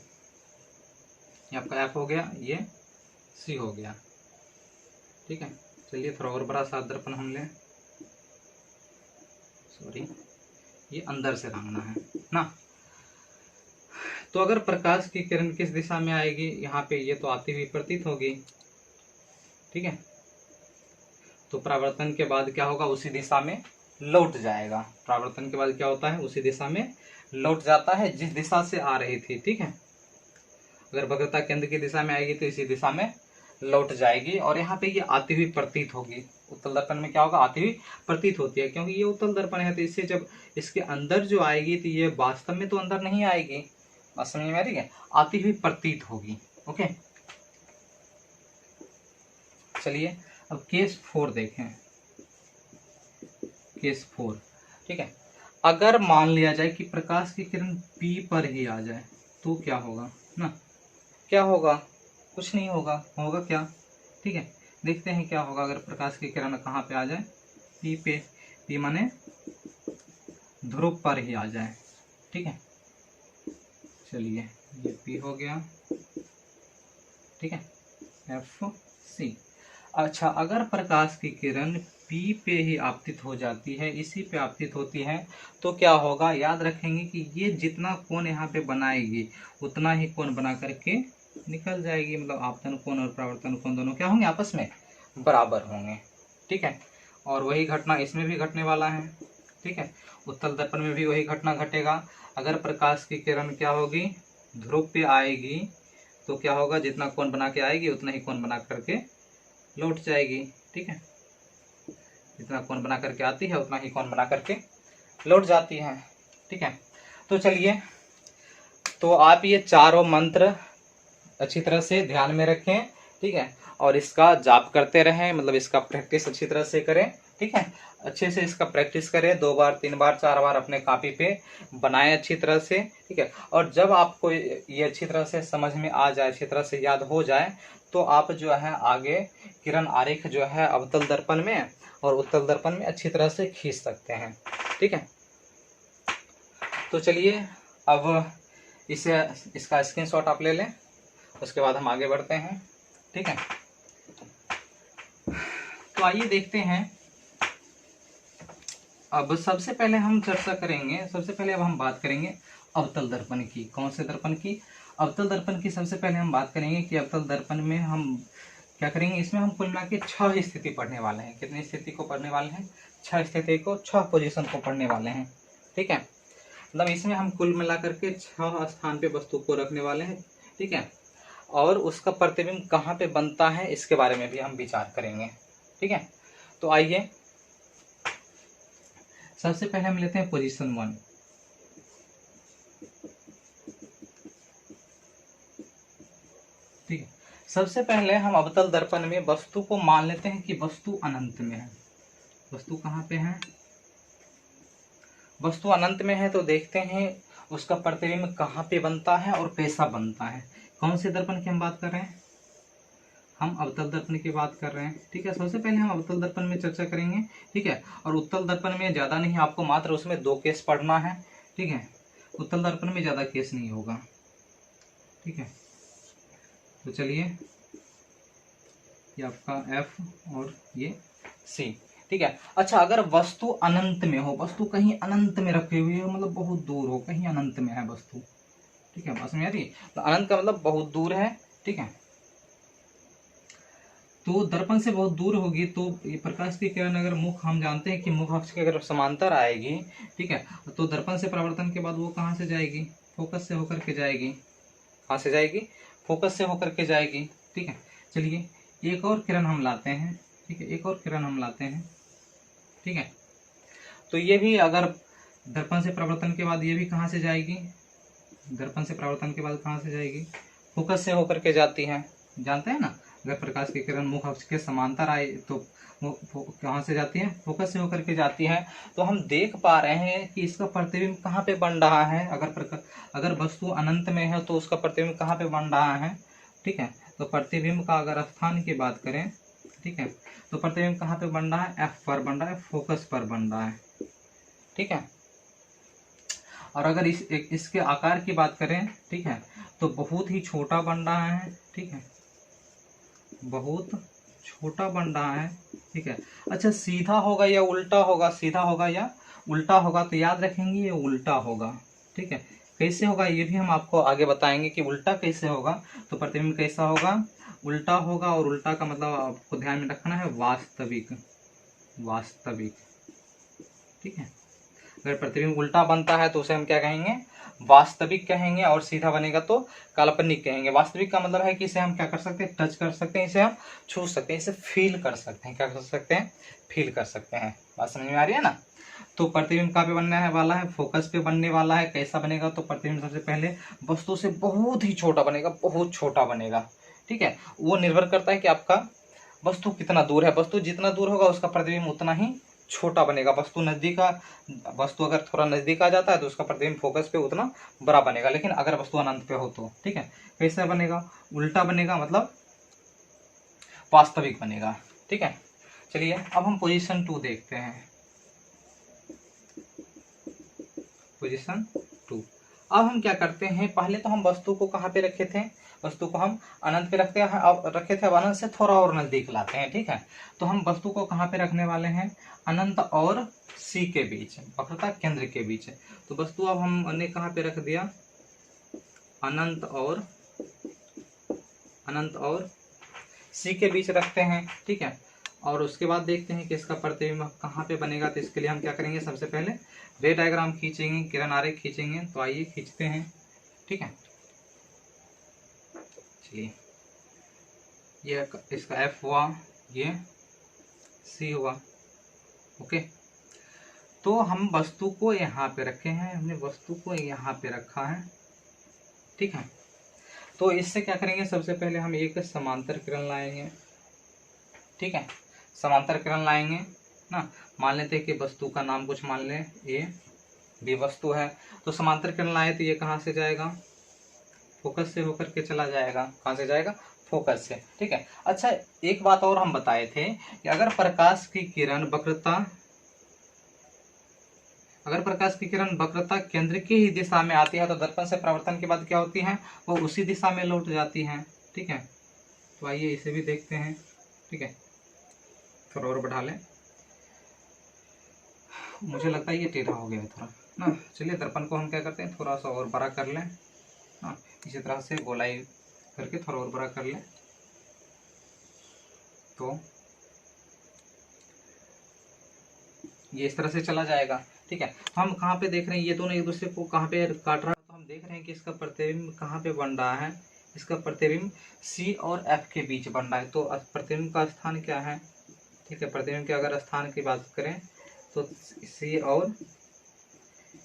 [SPEAKER 1] ये आपका एफ हो गया, ये सी हो गया, ठीक है। चलिए थोड़ा और बड़ा सा दर्पण हम लें, सॉरी ये अंदर से रंगना है ना। तो अगर प्रकाश की किरण किस दिशा में आएगी, यहाँ पे ये तो आती हुई प्रतीत होगी, ठीक है। तो परावर्तन के बाद क्या होगा, उसी दिशा में लौट जाएगा, परावर्तन के बाद क्या होता है, उसी दिशा में लौट जाता है जिस दिशा से आ रही थी, ठीक है। अगर वक्रता केंद्र की दिशा में आएगी तो इसी दिशा में लौट जाएगी, और यहाँ पे ये आती हुई प्रतीत होगी, उत्तल दर्पण में क्या होगा, आती हुई प्रतीत होती है, क्योंकि ये उत्तल दर्पण है तो इससे जब इसके अंदर जो आएगी तो ये वास्तव में तो अंदर नहीं आएगी, बात समझ में आ रही है, आती हुई प्रतीत होगी, ओके। चलिए अब केस 4 देखें, केस 4, ठीक है। अगर मान लिया जाए कि प्रकाश की किरण P पर ही आ जाए तो क्या होगा ना, क्या होगा, कुछ नहीं होगा, होगा क्या, ठीक है। देखते हैं क्या होगा अगर प्रकाश की किरण कहाँ पे आ जाए, P पे, P माने ध्रुव पर ही आ जाए, ठीक है। चलिए ये P हो गया, ठीक है, एफ सी। अच्छा, अगर प्रकाश की किरण P पे ही आपतित हो जाती है, इसी पे आपतित होती है, तो क्या होगा, याद रखेंगे कि ये जितना कोण यहाँ पे बनाएगी उतना ही कोण बना करके निकल जाएगी, मतलब आपतन कोण और परावर्तन कोण दोनों क्या होंगे, आपस में बराबर होंगे, ठीक है। और वही घटना इसमें भी घटने वाला है, ठीक है। उत्तल दर्पण में भी वही घटना घटेगा, अगर प्रकाश की किरण क्या होगी, ध्रुव पे आएगी तो क्या होगा, जितना कोण बना के आएगी उतना ही कोण बना करके लौट जाएगी, ठीक है। जितना कोण बना करके आती है उतना ही कोण बना करके लौट जाती है, ठीक है। तो चलिए, तो आप ये चारों मंत्र अच्छी तरह से ध्यान में रखें, ठीक है, और इसका जाप करते रहें, मतलब इसका प्रैक्टिस अच्छी तरह से करें, ठीक है। अच्छे से इसका प्रैक्टिस करें, 2 बार 3 बार 4 बार अपने कॉपी पे बनाएं अच्छी तरह से, ठीक है। और जब आपको ये अच्छी तरह से समझ में आ जाए, अच्छी तरह से याद हो जाए, तो आप जो है आगे किरण आरेख जो है अवतल दर्पण में और उत्तल दर्पण में अच्छी तरह से खींच सकते हैं, ठीक है। तो चलिए अब इसका स्क्रीनशॉट आप ले लें, उसके बाद हम आगे बढ़ते हैं, ठीक है। तो आइए देखते हैं, अब सबसे पहले हम चर्चा करेंगे, सबसे पहले अब हम बात करेंगे अवतल दर्पण की। कौन से दर्पण की, अवतल दर्पण की सबसे पहले हम बात करेंगे कि अवतल दर्पण में हम क्या करेंगे, इसमें हम कुल मिला के 6 स्थिति पढ़ने वाले हैं। कितनी स्थिति को पढ़ने वाले हैं, 6 स्थिति को, 6 पोजीशन को पढ़ने वाले हैं, ठीक है। मतलब इसमें हम कुल मिला करके 6 स्थान पे वस्तु को रखने वाले हैं, ठीक है। और उसका प्रतिबिंब कहाँ पे बनता है इसके बारे में भी हम विचार करेंगे, ठीक है। तो आइए सबसे पहले हम लेते हैं पोजीशन 1, ठीक है। सबसे पहले हम अवतल दर्पण में वस्तु को मान लेते हैं कि वस्तु अनंत में है। वस्तु कहाँ पे है? वस्तु अनंत में है। तो देखते हैं उसका प्रतिबिंब कहाँ पे बनता है और कैसा बनता है। कौन से दर्पण की हम बात कर रहे हैं? हम अवतल दर्पण की बात कर रहे हैं। ठीक है, सबसे पहले हम अवतल दर्पण में चर्चा करेंगे। ठीक है, और उत्तल दर्पण में ज़्यादा नहीं, आपको मात्र उसमें 2 केस पढ़ना है। ठीक है, उत्तल दर्पण में ज़्यादा केस नहीं होगा। ठीक है, तो चलिए, ये आपका F और ये C। ठीक है, अच्छा, अगर वस्तु अनंत में हो, वस्तु कहीं अनंत में रखी हुई हो, मतलब बहुत दूर हो, कहीं अनंत में है वस्तु। ठीक है, बात समझ आ रही है? तो अनंत का मतलब बहुत दूर है। ठीक है, तो दर्पण से बहुत दूर होगी तो ये प्रकाश की किरण अगर मुख, हम जानते हैं कि मुख अक्ष के अगर समांतर आएगी, ठीक है, तो दर्पण से परावर्तन के बाद वो कहाँ से जाएगी? फोकस से होकर के जाएगी। कहाँ से जाएगी? फोकस से होकर के जाएगी। ठीक है, चलिए एक और किरण हम लाते हैं। ठीक है, एक और किरण हम लाते हैं। ठीक है, तो ये भी अगर दर्पण से परावर्तन के बाद ये भी कहाँ से जाएगी? दर्पण से परावर्तन के बाद कहाँ से जाएगी? फोकस से होकर के जाती है। जानते हैं ना, अगर प्रकाश की किरण मुख अक्ष के समांतर आए तो कहाँ से जाती है? फोकस से होकर के जाती है। तो हम देख पा रहे हैं कि इसका प्रतिबिंब कहाँ पे बन रहा है। अगर वस्तु अनंत में है तो उसका प्रतिबिंब कहाँ पे बन रहा है? ठीक है, तो प्रतिबिंब का अगर स्थान की बात करें, ठीक है, तो प्रतिबिंब कहाँ पे बन रहा है? F पर बन रहा है, फोकस पर बन रहा है। ठीक है, और अगर इसके आकार की बात करें, ठीक है, तो बहुत ही छोटा बन रहा है। ठीक है, बहुत छोटा बन रहा है। ठीक है, अच्छा, सीधा होगा या उल्टा होगा? सीधा होगा या उल्टा होगा? तो याद रखेंगे ये उल्टा होगा। ठीक है, कैसे होगा ये भी हम आपको आगे बताएंगे कि उल्टा कैसे होगा। तो प्रतिबिंब कैसा होगा? उल्टा होगा, और उल्टा का मतलब आपको ध्यान में रखना है वास्तविक। वास्तविक। ठीक है, अगर प्रतिबिंब उल्टा बनता है तो उसे हम क्या कहेंगे? वास्तविक कहेंगे, और सीधा बनेगा तो काल्पनिक कहेंगे। वास्तविक का मतलब है कि इसे हम क्या कर सकते हैं? टच कर सकते हैं, इसे हम छू सकते हैं, इसे फील कर सकते हैं। क्या कर सकते हैं? फील कर सकते हैं। बात समझ में आ रही है ना? तो प्रतिबिंब कहाँ पे बनने वाला है? फोकस पे बनने वाला है। कैसा बनेगा? तो प्रतिबिंब सबसे पहले वस्तु से बहुत ही छोटा बनेगा, बहुत छोटा बनेगा। ठीक है, वो निर्भर करता है कि आपका वस्तु कितना दूर है। वस्तु जितना दूर होगा उसका प्रतिबिंब उतना ही छोटा बनेगा। वस्तु अगर थोड़ा नजदीक आ जाता है तो उसका प्रतिबिंब फोकस पे उतना बड़ा बनेगा। लेकिन अगर वस्तु अनंत पे हो तो, ठीक है, कैसे बनेगा? उल्टा बनेगा, मतलब वास्तविक बनेगा। ठीक है, चलिए अब हम पोजीशन 2 देखते हैं। पोजीशन 2, अब हम क्या करते हैं? पहले तो हम वस्तु को कहाँ पे रखे थे? वस्तु को हम अनंत पे रखते हैं, अब रखे थे। अब अनंत से थोड़ा और नजदीक लाते हैं। ठीक है, तो हम वस्तु को कहाँ पे रखने वाले हैं? अनंत और C के बीच, वक्रता केंद्र के बीच। तो वस्तु अब हमने कहाँ पे रख दिया? अनंत और C के बीच रखते हैं। ठीक है, और उसके बाद देखते हैं कि इसका प्रतिबिंब कहाँ पे बनेगा। तो इसके लिए हम क्या करेंगे? सबसे पहले रे डायग्राम खींचेंगे, किरण आरेख खींचेंगे। तो आइए खींचते हैं। ठीक है, चलिए, ये इसका F हुआ, ये C हुआ। ओके, तो हम वस्तु को यहाँ पे रखे हैं, हमने वस्तु को यहाँ पे रखा है। ठीक है, तो इससे क्या करेंगे? सबसे पहले हम एक समांतर किरण लाएंगे। ठीक है, समांतर किरण लाएंगे ना। मान लेते हैं कि वस्तु का नाम कुछ मान लें, ए बी वस्तु है। तो समांतर किरण लाए तो ये कहाँ से जाएगा? फोकस से होकर के चला जाएगा। कहाँ से जाएगा? फोकस से। ठीक है, अच्छा, एक बात और हम बताए थे कि अगर प्रकाश की किरण वक्रता केंद्र की ही दिशा में आती है तो दर्पण से परावर्तन के बाद क्या होती है? वो उसी दिशा में लौट जाती है। ठीक है, तो आइए इसे भी देखते हैं। ठीक है, थोड़ा और बढ़ा लें, मुझे लगता है ये टेढ़ा हो गया है थोड़ा ना। चलिए, दर्पण को हम क्या करते हैं? थोड़ा सा और बड़ा कर लें ना, इसी तरह से गोलाई करके थोड़ा और बड़ा कर लें। तो ये इस तरह से चला जाएगा। ठीक है, हम कहाँ पे देख रहे हैं? ये दोनों एक दूसरे को कहाँ पे काट रहा है? तो हम देख रहे हैं कि इसका प्रतिबिंब कहाँ पे बन रहा है? इसका प्रतिबिंब C और F के बीच बन रहा है। तो प्रतिबिंब का स्थान क्या है? ठीक है, प्रतिबिंब के अगर स्थान की बात करें तो C और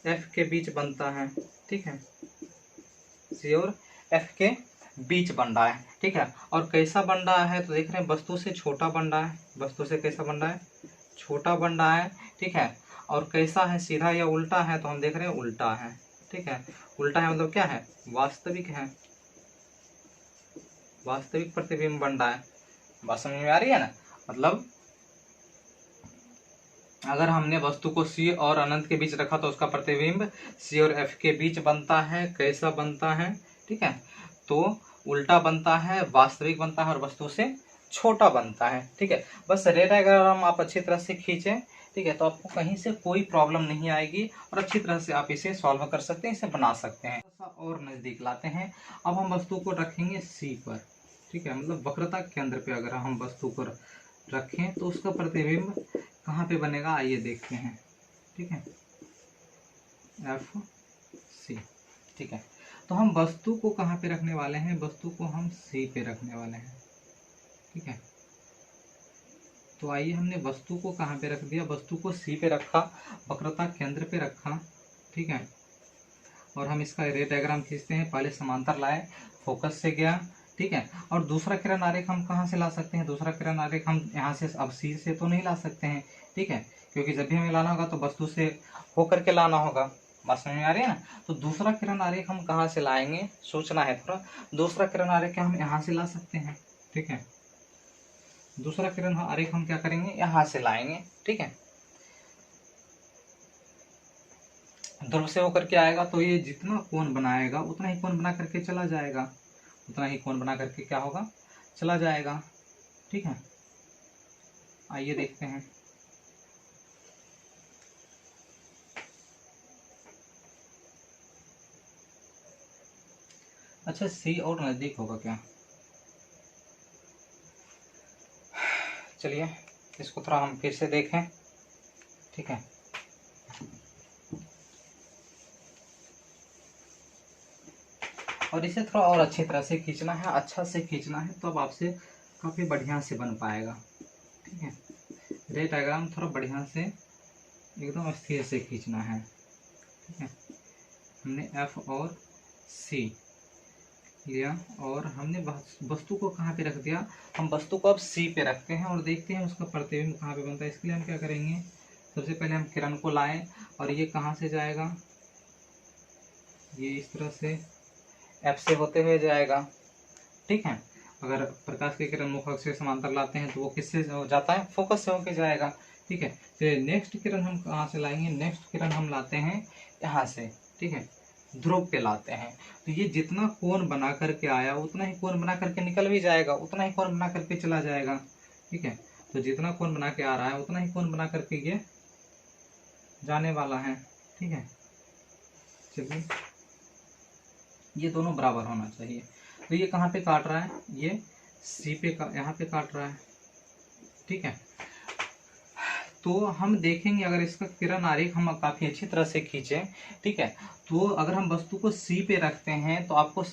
[SPEAKER 1] F के बीच बनता है। ठीक है, C और F के बीच बन रहा है, ठीक है। और कैसा बन रहा है तो देख रहे हैं वस्तु से छोटा बन रहा है, वस्तु से कैसा बन रहा है, छोटा बन रहा है, ठीक है। और कैसा है, सीधा या उल्टा है, तो हम देख रहे हैं उल्टा है, ठीक है। उल्टा है मतलब क्या है, वास्तविक है, वास्तविक प्रतिबिंब बन रहा है। बात समझ में आ रही है ना। मतलब अगर हमने वस्तु को सी और अनंत के बीच रखा तो उसका प्रतिबिंब सी और एफ के बीच बनता है। कैसा बनता है, ठीक है, तो उल्टा बनता है, वास्तविक बनता है और वस्तु से छोटा बनता है, ठीक है। बस रे डायग्राम आप अच्छी तरह से खींचे, ठीक है, तो आपको कहीं से कोई प्रॉब्लम नहीं आएगी और अच्छी तरह से आप इसे सॉल्व कर सकते हैं, इसे बना सकते हैं। और नजदीक लाते हैं, अब हम वस्तु को रखेंगे सी पर, ठीक है, मतलब वक्रता केंद्र पे अगर हम वस्तु को रखें तो उसका प्रतिबिंब कहाँ पे बनेगा, आइए देखते हैं, ठीक है, एफ सी, ठीक है। तो हम वस्तु को कहाँ पे रखने वाले हैं, वस्तु को हम सी पे रखने वाले हैं, ठीक है। तो आइए हमने वस्तु को कहाँ पे रख दिया, वस्तु को सी पे रखा, वक्रता केंद्र पे रखा, ठीक है। और हम इसका रे डायग्राम खींचते हैं, पहले समांतर लाए, फोकस से गया, ठीक है। और दूसरा किरण आरेख हम कहाँ से ला सकते हैं, दूसरा किरण आरेख हम यहाँ से, अब सी से तो नहीं ला सकते हैं, ठीक है, क्योंकि जब भी हमें लाना होगा तो वस्तु से होकर के लाना होगा। बात समझ में आ रही है ना। तो दूसरा किरण आरेख हम कहाँ से लाएंगे, सोचना है थोड़ा। दूसरा किरण आरेख हम यहाँ से ला सकते हैं, ठीक है। दूसरा किरण आरेख हम क्या करेंगे, यहाँ से लाएंगे, ठीक है। ध्रुव से होकर के आएगा तो ये जितना कोण बनाएगा उतना ही कोण बना करके चला जाएगा, उतना ही कोण बना करके क्या होगा, चला जाएगा, ठीक है। आइए देखते हैं, अच्छा सी और नजदीक होगा क्या, चलिए इसको थोड़ा हम फिर से देखें, ठीक है। और इसे थोड़ा और अच्छी तरह से खींचना है, अच्छा से खींचना है, तो अब आपसे काफ़ी बढ़िया से बन पाएगा, ठीक है। रे डायग्राम थोड़ा बढ़िया से एकदम स्थिर से खींचना है, ठीक है। हमने एफ और सी लिया और हमने वस्तु को कहाँ पे रख दिया, हम वस्तु को अब सी पे रखते हैं और देखते हैं उसका प्रतिबिंब कहाँ पे बनता है। इसके लिए हम क्या करेंगे, सबसे पहले हम किरण को लाएं और ये कहाँ से जाएगा, ये इस तरह से एफ से होते हुए जाएगा, ठीक है। अगर प्रकाश की किरण मुख अक्ष के समांतर लाते हैं तो वो किससे जाता है, फोकस से होके जाएगा, ठीक है। फिर नेक्स्ट किरण हम कहाँ से लाएंगे, नेक्स्ट किरण हम लाते हैं यहाँ से, ठीक है, ध्रुव पे लाते हैं। तो ये जितना कोण बना करके आया उतना ही कोण बना करके निकल भी जाएगा, उतना ही कोण बना करके चला जाएगा, ठीक है। तो जितना कोण बना के आ रहा है उतना ही कोण बना करके ये जाने वाला है, ठीक है। चलिए ये दोनों बराबर होना चाहिए। तो ये कहाँ पे काट रहा है, ये सी पे यहाँ पे काट रहा है, ठीक है। तो हम देखेंगे अगर इसका किरण आरेख हम काफी अच्छी तरह से खींचे, ठीक है, तो अगर हम वस्तु को सी पे रखते हैं तो आपको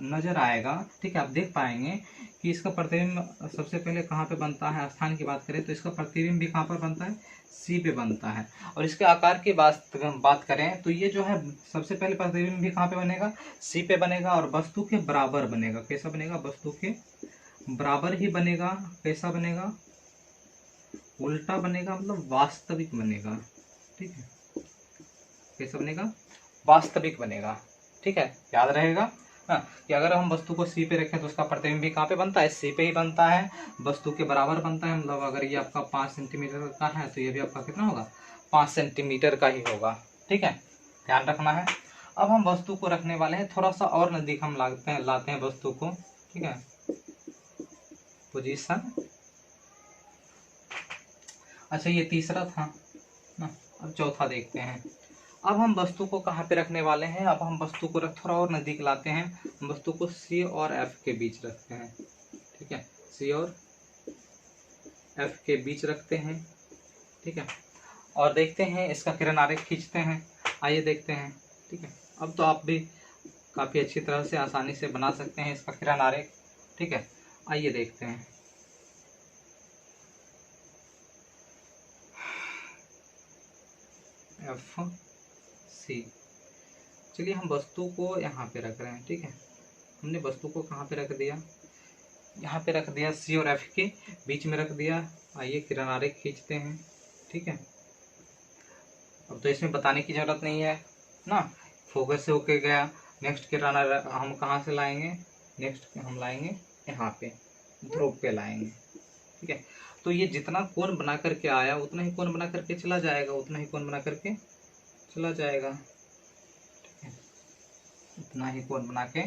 [SPEAKER 1] नजर आएगा, ठीक है, आप देख पाएंगे कि इसका प्रतिबिंब सबसे पहले कहाँ पे बनता है। स्थान की बात करें तो इसका प्रतिबिंब भी कहाँ पर बनता है, सी पे बनता है। और इसके आकार की बात करें तो ये जो है सबसे पहले प्रतिबिंब भी कहाँ पे बनेगा, सी पे बनेगा और वस्तु के बराबर बनेगा। कैसा बनेगा, वस्तु के बराबर ही बनेगा। कैसा बनेगा, उल्टा बनेगा, मतलब वास्तविक बनेगा, ठीक है। कैसा बनेगा, वास्तविक बनेगा, ठीक है, याद रहेगा। हाँ, कि अगर हम वस्तु को सी पे रखें तो उसका प्रतिबिंब भी कहाँ पे बनता है, सी पे ही बनता है, वस्तु के बराबर बनता है। मतलब अगर ये आपका 5 सेंटीमीटर का है तो ये भी आपका कितना होगा, 5 सेंटीमीटर का ही होगा, ठीक है, ध्यान रखना है। अब हम वस्तु को रखने वाले हैं थोड़ा सा और नजदीक, हम लाते हैं वस्तु को, ठीक है, पोजीशन। अच्छा ये तीसरा था ना, अब चौथा देखते हैं। अब हम वस्तु को कहाँ पे रखने वाले हैं, अब हम वस्तु को थोड़ा और नजदीक लाते हैं, वस्तु को सी और एफ के बीच रखते हैं, ठीक है, सी और एफ के बीच रखते हैं, ठीक है। और देखते हैं इसका किरण आरेख खींचते हैं, आइए देखते हैं, ठीक है। अब तो आप भी काफ़ी अच्छी तरह से आसानी से बना सकते हैं इसका किरण आरेख, ठीक है। आइए देखते हैं, एफ सी। चलिए हम वस्तु को यहाँ पे रख रहे हैं, ठीक है, हमने वस्तु को कहाँ पे रख दिया, यहाँ पे रख दिया, सी और एफ के बीच में रख दिया। आइए किरण आरेख खींचते हैं। ठीक है, अब तो इसमें बताने की जरूरत नहीं है ना, फोकस से होके गया। नेक्स्ट किरण आरेख हम कहाँ से लाएंगे, नेक्स्ट हम लाएंगे यहाँ पे, ध्रुव पे लाएंगे। ठीक है, तो ये जितना कोण बना करके आया उतना ही कोण बना करके चला जाएगा, उतना ही कोण बना करके चला जाएगा। ठीक है, उतना ही कोण बना के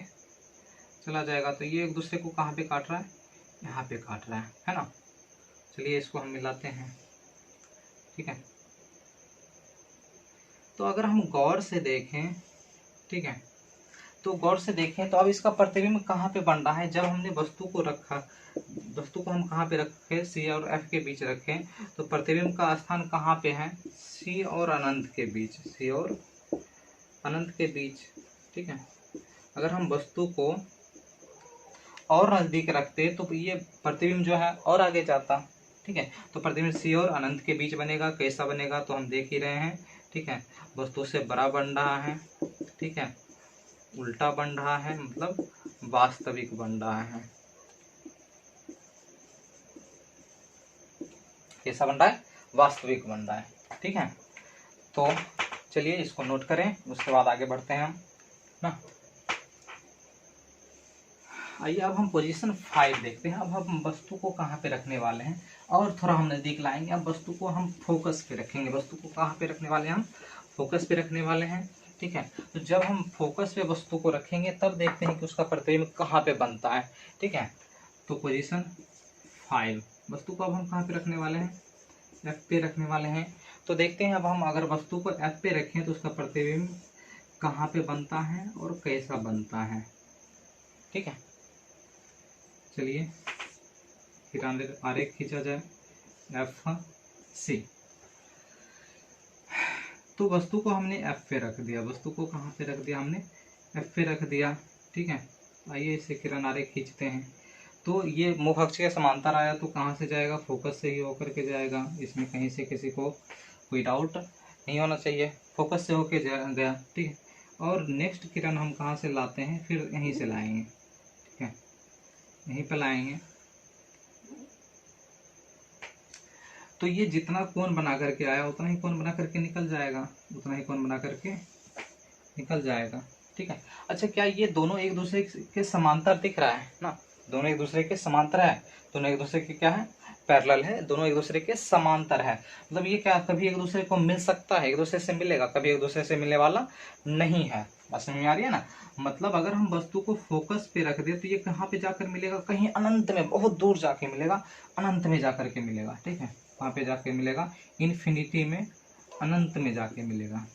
[SPEAKER 1] चला जाएगा। तो ये एक दूसरे को कहाँ पे काट रहा है, यहाँ पे काट रहा है ना। चलिए इसको हम मिलाते हैं। ठीक है, तो अगर हम गौर से देखें, ठीक है, तो गौर से देखें तो अब इसका प्रतिबिंब कहाँ पे बन रहा है। जब हमने वस्तु को रखा, वस्तु को हम कहाँ पे रखे, सी और एफ के बीच रखें, तो प्रतिबिंब का स्थान कहाँ पे है, सी और अनंत के बीच, सी और अनंत के बीच। ठीक है, अगर हम वस्तु को और नजदीक रखते तो ये प्रतिबिंब जो है और आगे जाता। ठीक है, तो प्रतिबिंब सी और अनंत के बीच बनेगा। कैसा बनेगा तो हम देख ही रहे हैं। ठीक है, वस्तु से बड़ा बन रहा है। ठीक है, उल्टा बन रहा है, मतलब वास्तविक बन रहा है। कैसा बन रहा है, वास्तविक बन रहा है। ठीक है, तो चलिए इसको नोट करें, उसके बाद आगे बढ़ते हैं हम ना। आइए अब हम पोजीशन 5 देखते हैं। अब हम वस्तु को कहाँ पे रखने वाले हैं और थोड़ा हम नज़दीक लाएंगे। अब वस्तु को हम फोकस पे रखेंगे। वस्तु को कहाँ पे रखने वाले हैं, हम फोकस पे रखने वाले हैं। ठीक है, तो जब हम फोकस पे वस्तु को रखेंगे तब देखते हैं कि उसका प्रतिबिंब कहाँ पे बनता है। ठीक है, तो पोजीशन 5, वस्तु को अब हम कहाँ पे रखने वाले हैं, एफ पे रखने वाले हैं। तो देखते हैं अब हम अगर वस्तु को एफ पे रखें तो उसका प्रतिबिंब कहाँ पे बनता है और कैसा बनता है। ठीक है, चलिए फिर आरेख खींचा जाए, एफ सी। तो वस्तु को हमने एफ पे रख दिया, वस्तु को कहाँ पे रख दिया, हमने एफ पे रख दिया। ठीक है, आइए इसे किरण आरेख खींचते हैं। तो ये मुख अक्ष के समांतर आया तो कहाँ से जाएगा, फोकस से ही होकर के जाएगा। इसमें कहीं से किसी को कोई डाउट नहीं होना चाहिए, फोकस से होके गया। ठीक है, और नेक्स्ट किरण हम कहाँ से लाते हैं, फिर यहीं से लाएंगे। ठीक है, यहीं पर लाएंगे। तो ये जितना कोण बना करके आया उतना ही कोण बना करके निकल जाएगा, उतना ही कोण बना करके निकल जाएगा। ठीक है, अच्छा क्या ये दोनों एक दूसरे के समांतर दिख रहा है ना, दोनों एक दूसरे के समांतर है, दोनों एक दूसरे के क्या है, पैरेलल है, दोनों एक दूसरे के समांतर है। मतलब ये क्या कभी एक दूसरे को मिल सकता है, एक दूसरे से मिलेगा, कभी एक दूसरे से मिलने वाला नहीं है। बात समझ में आ रही है ना। मतलब अगर हम वस्तु को फोकस पे रख दे तो ये कहाँ पे जाकर मिलेगा, कहीं अनंत में, बहुत दूर जाके मिलेगा, अनंत में जाकर के मिलेगा। ठीक है, वहां पे जाके मिलेगा, इन्फिनिटी में, अनंत में जाके मिलेगा।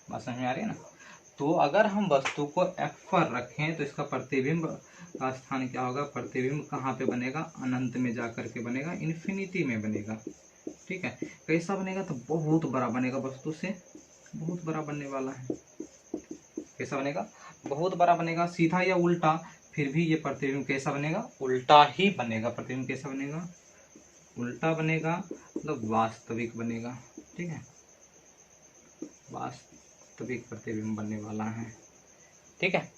[SPEAKER 1] बात समझ में आ रही है ना। तो अगर हम वस्तु को एफ पर रखें तो इसका प्रतिबिंब का स्थान क्या होगा, प्रतिबिंब कहाँ पे बनेगा, अनंत में जाकर के बनेगा, इन्फिनिटी में बनेगा। ठीक है, कैसा बनेगा तो बहुत बड़ा बनेगा, वस्तु से बहुत बड़ा बनने वाला है। कैसा बनेगा, बहुत बड़ा बनेगा। सीधा या उल्टा, फिर भी ये प्रतिबिंब कैसा बनेगा, उल्टा ही बनेगा। प्रतिबिंब कैसा बनेगा, उल्टा बनेगा, मतलब वास्तविक बनेगा। ठीक है, वास्तविक प्रतिबिंब बनने वाला है। ठीक है,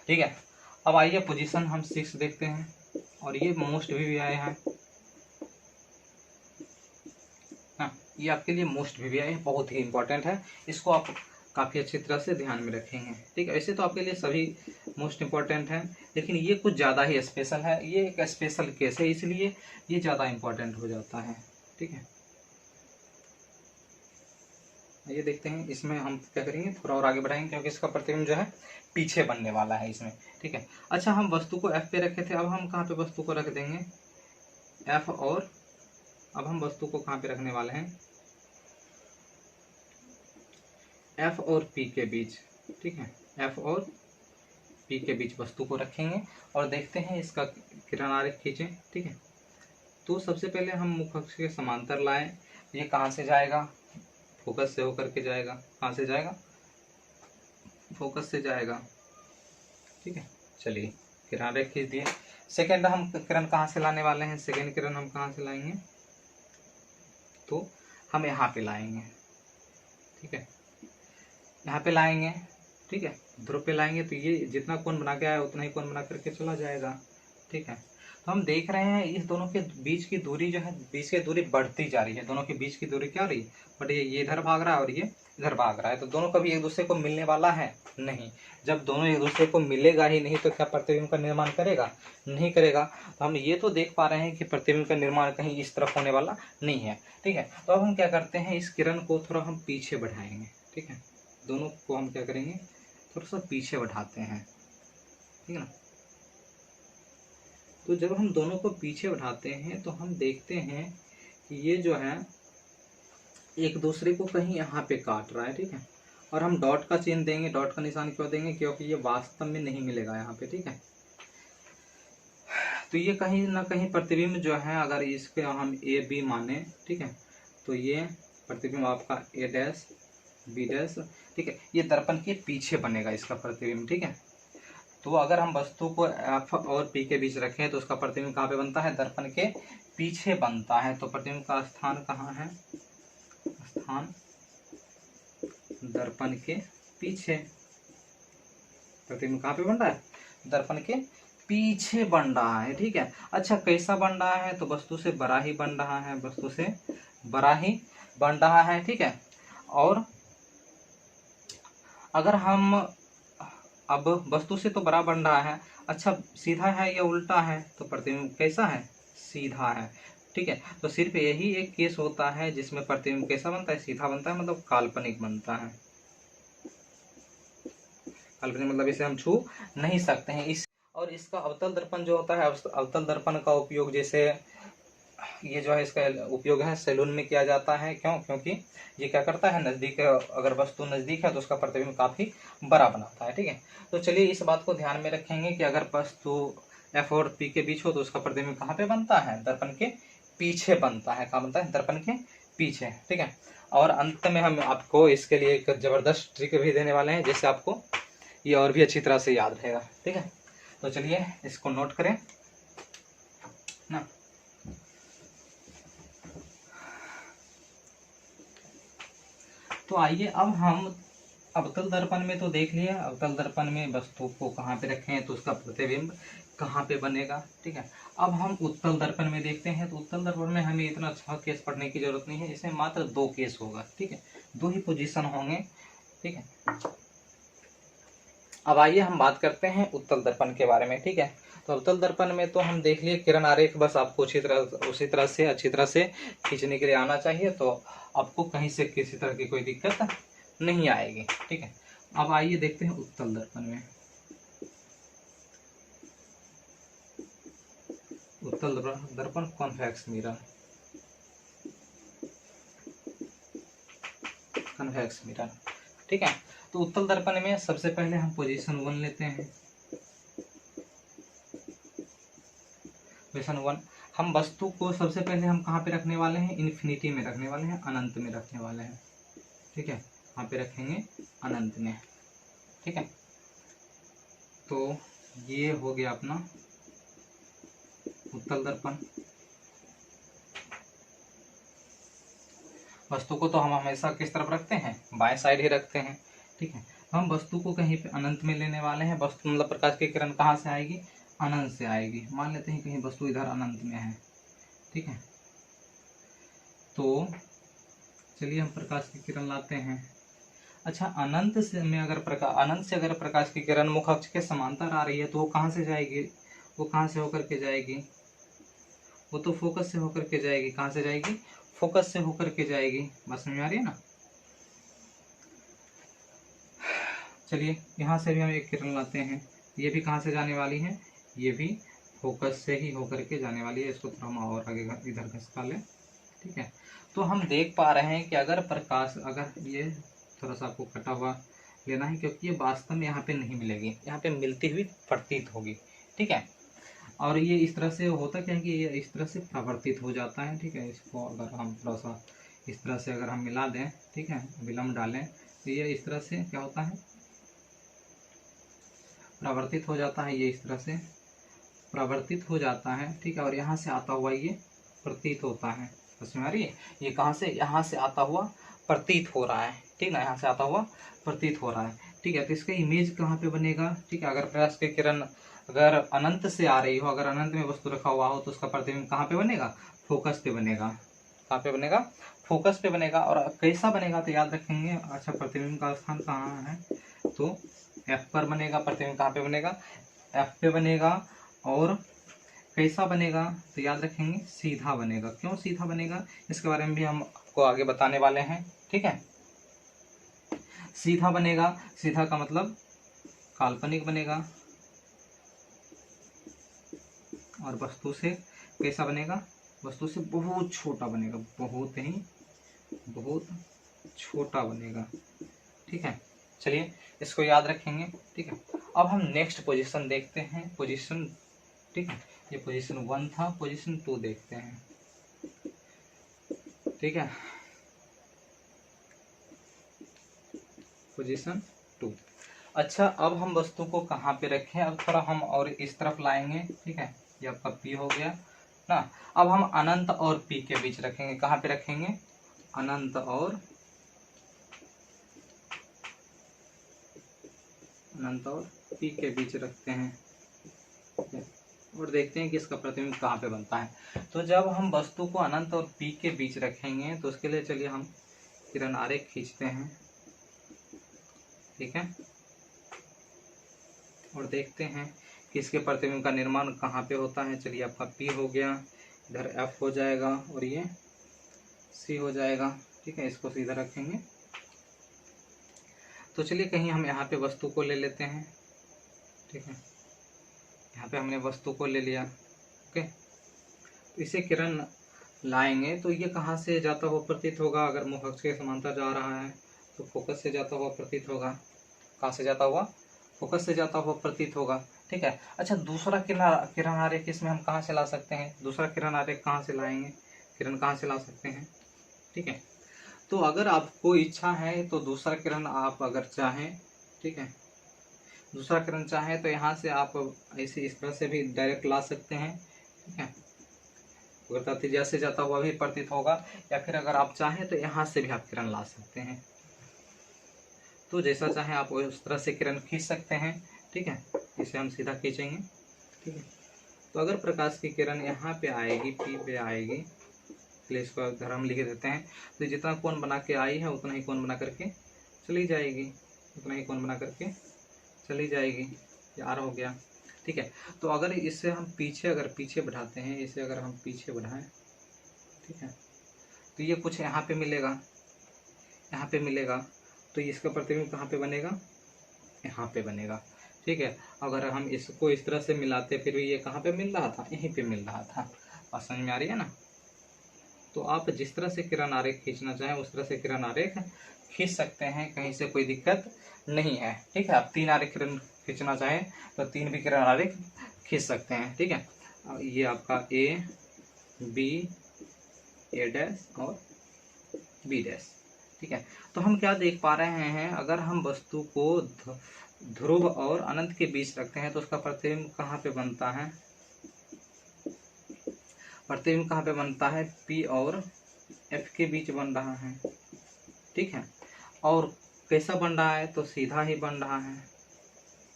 [SPEAKER 1] ठीक है, अब आइए पोजीशन हम 6 देखते हैं, और ये मोस्ट भी आए हैं ना, ये आपके लिए मोस्ट भी आए हैं, बहुत ही इंपॉर्टेंट है, इसको आप काफ़ी अच्छी तरह से ध्यान में रखेंगे। ठीक है, ऐसे तो आपके लिए सभी मोस्ट इम्पॉर्टेंट है, लेकिन ये कुछ ज़्यादा ही स्पेशल है, ये एक स्पेशल केस है, इसलिए ये ज़्यादा इम्पॉर्टेंट हो जाता है। ठीक है, ये देखते हैं, इसमें हम क्या करेंगे, थोड़ा और आगे बढ़ाएंगे क्योंकि इसका प्रतिबिंब जो है पीछे बनने वाला है इसमें। ठीक है, अच्छा हम वस्तु को एफ पे रखे थे, अब हम कहाँ पे वस्तु को रख देंगे, एफ, और अब हम वस्तु को कहाँ पे रखने वाले हैं, एफ और पी के बीच। ठीक है, एफ और पी के बीच वस्तु को रखेंगे और देखते हैं इसका किरण आरेख खींचें। ठीक है, तो सबसे पहले हम मुख अक्ष के समांतर लाएं, ये कहाँ से जाएगा, फोकस से होकर के जाएगा, कहाँ से जाएगा, फोकस से जाएगा। ठीक है, चलिए किरण रेख खींच दिए। सेकेंड हम किरण कहाँ से लाने वाले हैं, सेकेंड किरण हम कहाँ से लाएंगे, तो हम यहाँ पे लाएंगे। ठीक है, यहाँ पे लाएंगे। ठीक है, ध्रुव पे लाएंगे तो ये जितना कोण बना के आया उतना ही कोण बना करके चला जाएगा। ठीक है, तो हम देख रहे हैं इस दोनों के बीच की दूरी जो है, बीच की दूरी बढ़ती जा रही है। दोनों के बीच की दूरी क्या हो रही है, बट ये इधर भाग रहा है और ये इधर भाग रहा है, तो दोनों कभी एक दूसरे को मिलने वाला है नहीं। जब दोनों एक दूसरे को मिलेगा ही नहीं तो क्या प्रतिबिंब का निर्माण करेगा, नहीं करेगा। तो हम ये तो देख पा रहे हैं कि प्रतिबिंब का निर्माण कहीं इस तरफ होने वाला नहीं है। ठीक है, तो अब हम क्या करते हैं, इस किरण को थोड़ा हम पीछे बढ़ाएंगे। ठीक है, दोनों को हम क्या करेंगे, थोड़ा सा पीछे बढ़ाते हैं। ठीक है ना, तो जब हम दोनों को पीछे बढ़ाते हैं तो हम देखते हैं कि ये जो है एक दूसरे को कहीं यहाँ पे काट रहा है। ठीक है, और हम डॉट का चिन्ह देंगे, डॉट का निशान क्यों देंगे, क्योंकि ये वास्तव में नहीं मिलेगा यहाँ पे। ठीक है, तो ये कहीं ना कहीं प्रतिबिंब जो है, अगर इसके हम ए बी माने, ठीक है, तो ये प्रतिबिंब आपका ए डैश बी डैश, ठीक है, ये दर्पण के पीछे बनेगा इसका प्रतिबिंब। ठीक है, तो अगर हम वस्तु को एफ और पी के बीच रखें तो उसका प्रतिबिंब कहाँ पे बनता है, दर्पण के पीछे बनता है। तो प्रतिबिंब का स्थान कहाँ है, स्थान दर्पण के पीछे। प्रतिबिंब कहाँ पे बन रहा है, दर्पण के पीछे बन रहा है। ठीक है, अच्छा कैसा बन रहा है, तो वस्तु से बड़ा ही बन रहा है, वस्तु से बड़ा ही बन रहा है। ठीक है, और अगर हम अब वस्तु से तो बड़ा बन रहा है, अच्छा सीधा है या उल्टा है, तो प्रतिबिंब कैसा है, सीधा है। ठीक है, तो सिर्फ यही एक केस होता है जिसमें प्रतिबिंब कैसा बनता है, सीधा बनता है, मतलब काल्पनिक बनता है। काल्पनिक मतलब इसे हम छू नहीं सकते हैं। इस और इसका अवतल दर्पण जो होता है, अवतल दर्पण का उपयोग जैसे ये जो है इसका उपयोग है सैलून में किया जाता है। क्यों, क्योंकि ये क्या करता है, नज़दीक अगर वस्तु नज़दीक है तो उसका प्रतिबिंब काफ़ी बड़ा बनाता है। ठीक है, तो चलिए इस बात को ध्यान में रखेंगे कि अगर वस्तु एफ और पी के बीच हो तो उसका प्रतिबिंब कहाँ पे बनता है, दर्पण के पीछे बनता है। कहाँ बनता है, दर्पण के पीछे। ठीक है, और अंत में हम आपको इसके लिए एक ज़बरदस्त ट्रिक भी देने वाले हैं जिससे आपको ये और भी अच्छी तरह से याद रहेगा। ठीक है, तो चलिए इसको नोट करें ना। तो आइए अब हम अवतल दर्पण में तो देख लिया, अवतल दर्पण में वस्तु को कहाँ पे रखें तो उसका प्रतिबिंब कहाँ पे बनेगा। ठीक है, अब हम उत्तल दर्पण में देखते हैं। तो उत्तल दर्पण में हमें इतना अच्छा केस पढ़ने की जरूरत नहीं है, इसमें मात्र 2 केस होगा। ठीक है, 2 ही पोजीशन होंगे। ठीक है, अब आइए हम बात करते हैं उत्तल दर्पण के बारे में। ठीक है, तो अवतल दर्पण में तो हम देख लिए किरण आरेख, बस आपको उसी तरह से अच्छी तरह से खींचने के लिए आना चाहिए, तो आपको कहीं से किसी तरह की कोई दिक्कत नहीं आएगी। ठीक है, अब आइए देखते हैं उत्तल दर्पण में। उत्तल दर्पण कॉन्वेक्स मिरर, कन्वेक्स मिरर। ठीक है, तो उत्तल दर्पण में सबसे पहले हम पोजीशन 1 लेते हैं। पोजीशन 1, हम वस्तु को सबसे पहले हम कहाँ पे रखने वाले हैं, इन्फिनिटी में रखने वाले हैं, अनंत में रखने वाले हैं। ठीक है, कहाँ पे रखेंगे, अनंत में। ठीक है, तो ये हो गया अपना उत्तल दर्पण। वस्तु को तो हम हमेशा किस तरफ रखते हैं, बाएं साइड ही रखते हैं। ठीक है, हम वस्तु को कहीं पे अनंत में लेने वाले हैं। वस्तु मतलब प्रकाश की किरण कहाँ से आएगी, अनंत से आएगी। मान लेते हैं कहीं वस्तु इधर अनंत में है। ठीक है, तो चलिए हम प्रकाश की किरण लाते हैं। अच्छा, अनंत से अगर प्रकाश की किरण मुख अक्ष के समांतर आ रही है तो वो कहाँ से जाएगी, वो कहाँ से होकर के जाएगी, वो तो फोकस से होकर के जाएगी। कहाँ से जाएगी, फोकस से होकर के जाएगी। बात समझ में आ रही है ना। चलिए यहाँ से भी हम एक किरण लाते हैं, ये भी कहाँ से जाने वाली है, ये भी फोकस से ही होकर के जाने वाली है। इसको थोड़ा हम और आगे इधर खिसका लें। ठीक है, तो हम देख पा रहे हैं कि अगर ये थोड़ा सा आपको कटा हुआ लेना है, क्योंकि ये वास्तव में यहाँ पे नहीं मिलेगी, यहाँ पे मिलती हुई प्रतीत होगी। ठीक है, और ये इस तरह से होता क्या है कि ये इस तरह से प्रवर्तित हो जाता है। ठीक है, इसको अगर हम थोड़ा सा इस तरह से अगर हम मिला दें, ठीक है, विलम्ब डालें, तो ये इस तरह से क्या होता है, प्रवर्तित हो जाता है। ये इस तरह से प्रवर्तित हो जाता है। ठीक है, और यहाँ से आता हुआ ये प्रतीत होता है। समझ में आ रही है, ये कहाँ से, यहाँ से आता हुआ प्रतीत हो रहा है। ठीक ना, यहाँ से आता हुआ प्रतीत हो रहा है। ठीक है। तो इसका इमेज कहाँ पे बनेगा, ठीक है। अगर प्रकाश की किरण अगर अनंत से आ रही हो, अगर अनंत में वस्तु रखा हुआ हो, तो उसका प्रतिबिंब कहाँ पे बनेगा, फोकस पे बनेगा। कहाँ पे बनेगा, फोकस पे बनेगा। और कैसा बनेगा तो याद रखेंगे, अच्छा प्रतिबिंब का स्थान कहाँ है, तो एफ पर बनेगा। प्रतिबिंब कहाँ पे बनेगा, एफ पे बनेगा। और कैसा बनेगा तो याद रखेंगे, सीधा बनेगा। क्यों सीधा बनेगा, इसके बारे में भी हम आपको आगे बताने वाले हैं, ठीक है। सीधा बनेगा, सीधा का मतलब काल्पनिक बनेगा। और वस्तु से कैसा बनेगा, वस्तु से बहुत छोटा बनेगा, बहुत छोटा बनेगा, ठीक है। चलिए इसको याद रखेंगे, ठीक है। अब हम नेक्स्ट पोजीशन देखते हैं, पोजीशन, ठीक है। ये पोजीशन 1 था, पोजीशन 2 देखते हैं, ठीक है। पोजीशन 2। अच्छा, अब हम वस्तु को कहाँ पे रखें, अब थोड़ा हम और इस तरफ लाएंगे, ठीक है। ये आपका पी हो गया ना। अब हम अनंत और पी के बीच रखेंगे। कहाँ पे रखेंगे, अनंत और पी के बीच रखते हैं, ठीक है। और देखते हैं कि इसका प्रतिबिंब कहाँ पे बनता है। तो जब हम वस्तु को अनंत और पी के बीच रखेंगे तो उसके लिए चलिए हम किरण आरेख खींचते हैं, ठीक है। और देखते हैं कि इसके प्रतिबिंब का निर्माण कहाँ पे होता है। चलिए आपका पी हो गया, इधर एफ हो जाएगा और ये सी हो जाएगा, ठीक है। इसको सीधा रखेंगे। तो चलिए कहीं हम यहाँ पे वस्तु को ले लेते हैं, ठीक है। यहाँ पे हमने वस्तु को ले लिया, ओके। तो इसे किरण लाएंगे तो ये कहाँ से जाता हुआ प्रतीत होगा, अगर मुख अक्ष के समांतर जा रहा है तो फोकस से जाता हुआ प्रतीत होगा। कहाँ से जाता हुआ, फोकस से जाता हुआ प्रतीत होगा, ठीक है। अच्छा, दूसरा किरण आरेख इसमें हम कहाँ से ला सकते हैं, दूसरा किरण आरेख कहाँ से लाएंगे, किरण कहाँ से ला सकते हैं, ठीक है। तो अगर आपको इच्छा है तो दूसरा किरण आप अगर चाहें, ठीक है, दूसरा किरण चाहें तो यहाँ से आप ऐसे इस तरह से भी डायरेक्ट ला सकते हैं, ठीक है। अगर त्रिज्या से जाता हुआ भी प्रतीत होगा, या फिर अगर आप चाहें तो यहाँ से भी आप किरण ला सकते हैं। तो जैसा चाहे आप उस तरह से किरण खींच सकते हैं, ठीक है। इसे हम सीधा खींचेंगे, ठीक है। तो अगर प्रकाश की किरण यहाँ पे आएगी, पी पे आएगी, इसलिए इसको अगर हम लिख देते हैं, तो जितना कोण बना के आई है उतना ही कोण बना करके चली जाएगी, उतना ही कोण बना करके चली जाएगी। ये आर हो गया, ठीक है। तो अगर इससे हम पीछे, अगर पीछे बढ़ाते हैं, इसे अगर हम पीछे बढ़ाएं, ठीक है, तो ये कुछ यहाँ पे मिलेगा, यहाँ पे मिलेगा। तो इसका प्रतिबिंब कहाँ पे बनेगा, यहाँ पे बनेगा, ठीक है। अगर हम इसको इस तरह से मिलाते फिर भी ये कहाँ पे मिल रहा था, यहीं पे मिल रहा था। और समझ में आ रही है ना। तो आप जिस तरह से किरण आरेख खींचना चाहें उस तरह से किरण आरेख खींच सकते हैं, कहीं से कोई दिक्कत नहीं है, ठीक है। आप 3 आरेख किरण खींचना चाहें तो 3 भी किरण आरेख खींच सकते हैं, ठीक है। ये आपका ए, बी, ए डैश और बी डैश, ठीक है। तो हम क्या देख पा रहे हैं, अगर हम वस्तु को ध्रुव और अनंत के बीच रखते हैं तो उसका प्रतिबिंब कहाँ पे बनता है, प्रतिबिंब कहाँ पे बनता है, पी और एफ के बीच बन रहा है, ठीक है। और कैसा बन रहा है, तो सीधा ही बन रहा है,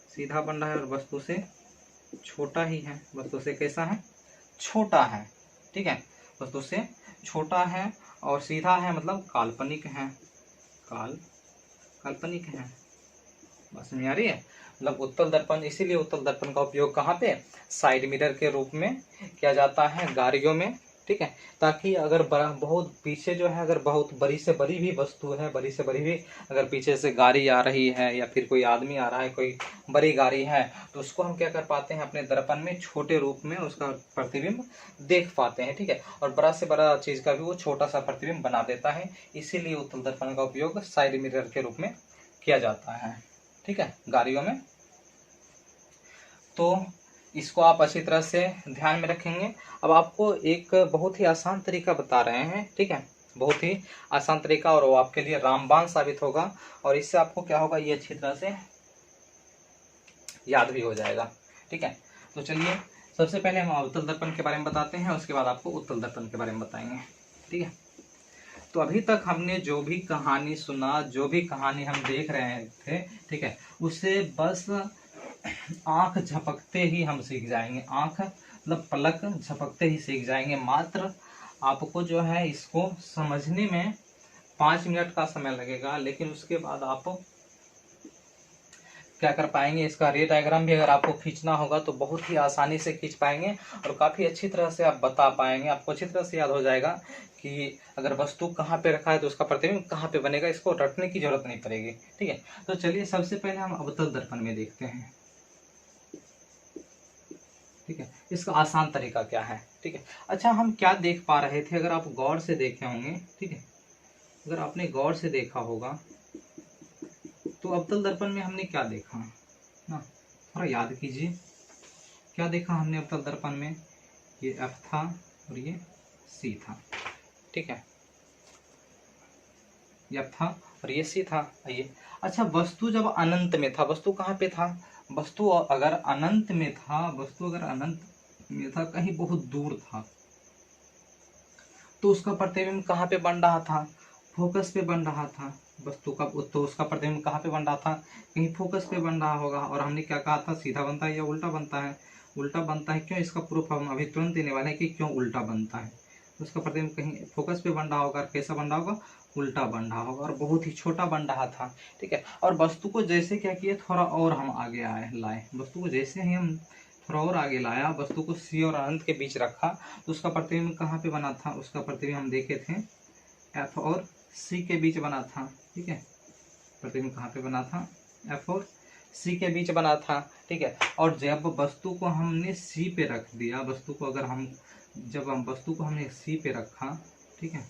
[SPEAKER 1] सीधा बन रहा है और वस्तु से छोटा ही है, वस्तु से कैसा है, छोटा है, ठीक है। वस्तु से छोटा है और सीधा है, मतलब काल्पनिक है, काल्पनिक है। बस में आ रही है। मतलब उत्तल दर्पण, इसीलिए उत्तल दर्पण का उपयोग कहाँ पे, साइड मिरर के रूप में किया जाता है गाड़ियों में, ठीक है। ताकि अगर बहुत पीछे जो है, अगर बहुत बड़ी से बड़ी भी वस्तु है, बड़ी से बड़ी भी अगर पीछे से गाड़ी आ रही है या फिर कोई आदमी आ रहा है, कोई बड़ी गाड़ी है, तो उसको हम क्या कर पाते हैं, अपने दर्पण में छोटे रूप में उसका प्रतिबिंब देख पाते हैं, ठीक है। और बड़ा से बड़ा चीज का भी वो छोटा सा प्रतिबिंब बना देता है। इसीलिए उत्तल दर्पण का उपयोग साइड मिरर के रूप में किया जाता है, ठीक है, गाड़ियों में। तो इसको आप अच्छी तरह से ध्यान में रखेंगे। अब आपको एक बहुत ही आसान तरीका बता रहे हैं, ठीक है, बहुत ही आसान तरीका, और वो आपके लिए रामबाण साबित होगा। और इससे आपको क्या होगा, ये अच्छी तरह से याद भी हो जाएगा, ठीक है। तो चलिए सबसे पहले हम अवतल दर्पण के बारे में बताते हैं, उसके बाद आपको उत्तल दर्पण के बारे में बताएंगे, ठीक है। तो अभी तक हमने जो भी कहानी सुना, जो भी कहानी हम देख रहे थे, ठीक है, उससे बस आंख झपकते ही हम सीख जाएंगे। आंख मतलब पलक झपकते ही सीख जाएंगे। मात्र आपको जो है इसको समझने में 5 मिनट का समय लगेगा, लेकिन उसके बाद आप क्या कर पाएंगे, इसका रे डायग्राम भी अगर आपको खींचना होगा तो बहुत ही आसानी से खींच पाएंगे और काफ़ी अच्छी तरह से आप बता पाएंगे। आपको अच्छी तरह से याद हो जाएगा कि अगर वस्तु कहाँ पे रखा है तो उसका प्रतिबिंब कहाँ पे बनेगा, इसको रटने की जरूरत नहीं पड़ेगी। ठीक है, तो चलिए सबसे पहले हम अवतल दर्पण में देखते हैं। ठीक है, इसका आसान तरीका क्या है। ठीक है, अच्छा हम क्या देख पा रहे थे, अगर आप गौर से देखे होंगे, ठीक है, अगर आपने गौर से देखा होगा तो अवतल दर्पण में हमने क्या देखा ना, थोड़ा याद कीजिए, क्या देखा हमने अवतल दर्पण में। ये F था और ये C था। ठीक है, ये F था और ये C था। आइए, अच्छा वस्तु जब अनंत में था, वस्तु कहाँ पे था, वस्तु अगर अनंत में था, वस्तु अगर अनंत में था, कहीं बहुत दूर था, तो उसका प्रतिबिंब कहाँ पे बन रहा था, फोकस पे बन रहा था। वस्तु का तो उसका प्रतिबिंब कहाँ पे बन रहा था, कहीं फोकस पे बन रहा होगा। और हमने क्या कहा था, सीधा बनता है या उल्टा बनता है, उल्टा बनता है। क्यों, इसका प्रूफ हम अभी तुरंत देने वाले हैं कि क्यों उल्टा बनता है। उसका प्रतिबिंब कहीं फोकस पे बन रहा होगा, कैसा बन रहा होगा, उल्टा बन रहा होगा और बहुत ही छोटा बन रहा था। ठीक है, और वस्तु को जैसे क्या किए, थोड़ा और हम आगे लाए, वस्तु को जैसे ही हम थोड़ा और आगे लाया, वस्तु को C और अनंत के बीच रखा, तो उसका प्रतिबिंब कहाँ पे बना था, उसका प्रतिबिंब हम देखे थे F और C के बीच बना था। ठीक है, प्रतिबिंब कहाँ पे बना था, F और C के बीच बना था। ठीक है, और जब वस्तु को हमने C पे रख दिया, वस्तु को अगर हम जब हम वस्तु को हमने C पे रखा, ठीक है,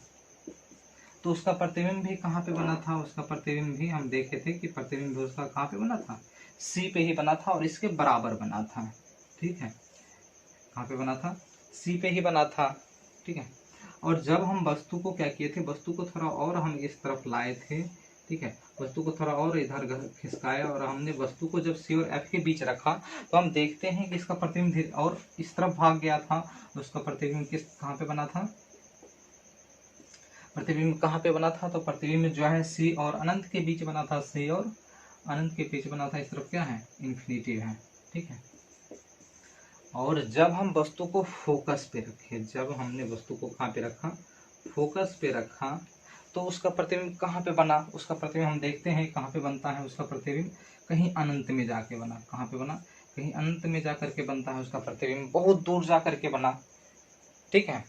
[SPEAKER 1] तो उसका प्रतिबिंब भी कहाँ पे बना था, उसका प्रतिबिंब भी हम देखे थे कि प्रतिबिंब भी उसका कहाँ पे बना था, C पे ही बना था और इसके बराबर बना था। ठीक है, कहाँ पे बना था, C पे ही बना था। ठीक है, और जब हम वस्तु को क्या किए थे, वस्तु को थोड़ा और हम इस तरफ लाए थे। ठीक है, वस्तु को थोड़ा और इधर खिसकाया और हमने वस्तु को जब C और F के बीच रखा, तो हम देखते हैं कि इसका प्रतिबिंब और इस तरफ भाग गया था। उसका प्रतिबिंब कहाँ पे बना था, प्रतिबिंब कहाँ पे बना था, तो प्रतिबिंब जो है C और अनंत के बीच बना था, C और अनंत के बीच बना था। इस तरफ क्या है, इन्फिनिटी है। ठीक है, और जब हम वस्तु को फोकस पे रखे, जब हमने वस्तु को कहाँ पे रखा, फोकस पे रखा, तो उसका प्रतिबिंब कहाँ पे बना, उसका प्रतिबिंब हम देखते हैं कहाँ पे बनता है। उसका प्रतिबिंब कहीं अनंत में जाके बना। कहाँ पे बना, कहीं अनंत में जा करके बनता है उसका प्रतिबिंब, बहुत दूर जा करके बना। ठीक है,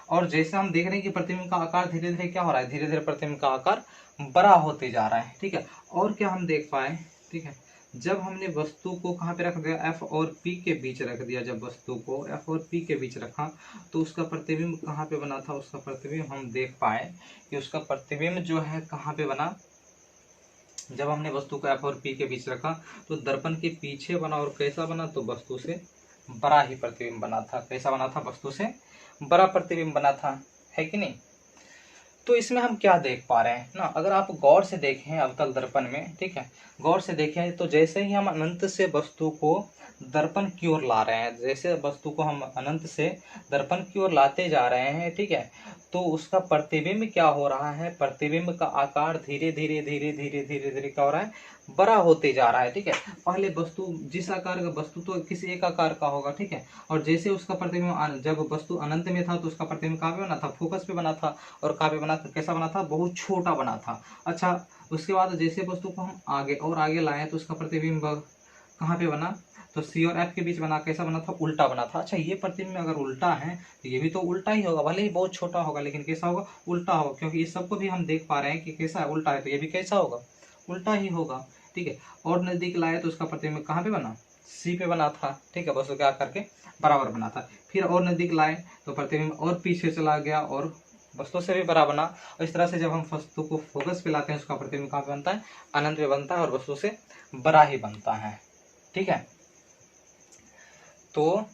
[SPEAKER 1] और जैसे हम देख रहे हैं कि प्रतिबिंब का आकार धीरे धीरे क्या हो रहा है, धीरे धीरे प्रतिबिंब का आकार बड़ा होते जा रहा है। ठीक है, और क्या हम देख पाए, ठीक है, जब हमने वस्तु को कहाँ पे रख दिया, F और P के बीच रख दिया, जब वस्तु को F और P के बीच रखा, तो उसका प्रतिबिंब कहाँ पे बना था, उसका प्रतिबिंब हम देख पाए कि उसका प्रतिबिंब जो है कहाँ पे बना, जब हमने वस्तु को F और P के बीच रखा तो दर्पण के पीछे बना। और कैसा बना, तो वस्तु से बड़ा ही प्रतिबिंब बना था। कैसा बना था, वस्तु से बड़ा प्रतिबिंब बना था, है कि नहीं। तो इसमें हम क्या देख पा रहे हैं ना, अगर आप गौर से देखें अवतल दर्पण में, ठीक है, गौर से देखें तो जैसे ही हम अनंत से वस्तु को दर्पण की ओर ला रहे हैं, जैसे वस्तु को हम अनंत से दर्पण की ओर लाते जा रहे हैं, ठीक है, तो उसका प्रतिबिंब क्या हो रहा है, प्रतिबिंब का आकार धीरे धीरे धीरे धीरे धीरे धीरे क्या हो रहा है, बड़ा होते जा रहा है। ठीक है, पहले वस्तु जिस आकार का, वस्तु तो किसी एक आकार का होगा, ठीक है, और जैसे उसका प्रतिबिंब जब वस्तु अनंत में था तो उसका प्रतिबिंब कहाँ पे बना था, फोकस पे बना था। और कहाँ पे बना था, कैसा बना था, बहुत छोटा बना था। अच्छा, उसके बाद जैसे वस्तु को हम आगे और आगे लाए तो उसका प्रतिबिंब कहाँ पे बना, तो C और F के बीच बना। कैसा बना था, उल्टा बना था। अच्छा, ये प्रतिबिंब अगर उल्टा है तो ये भी तो उल्टा ही होगा, भले ही बहुत छोटा होगा लेकिन कैसा होगा, उल्टा होगा, क्योंकि इस सबको भी हम देख पा रहे हैं कि कैसा है, उल्टा है, तो ये भी कैसा होगा, उल्टा ही होगा। ठीक है, और नजदीक लाए तो उसका प्रतिबिंब कहाँ पे बना, C पे बना था। ठीक है, वस्तु क्या करके बराबर बना था। फिर और नजदीक लाए तो प्रतिबिंब और पीछे चला गया और वस्तु से भी बड़ा बना। और इस तरह से जब हम वस्तु को फोकस पे लाते हैं उसका प्रतिबिंब कहाँ पे बनता है, अनंत में बनता है और वस्तु से बड़ा ही बनता है। ठीक है, तो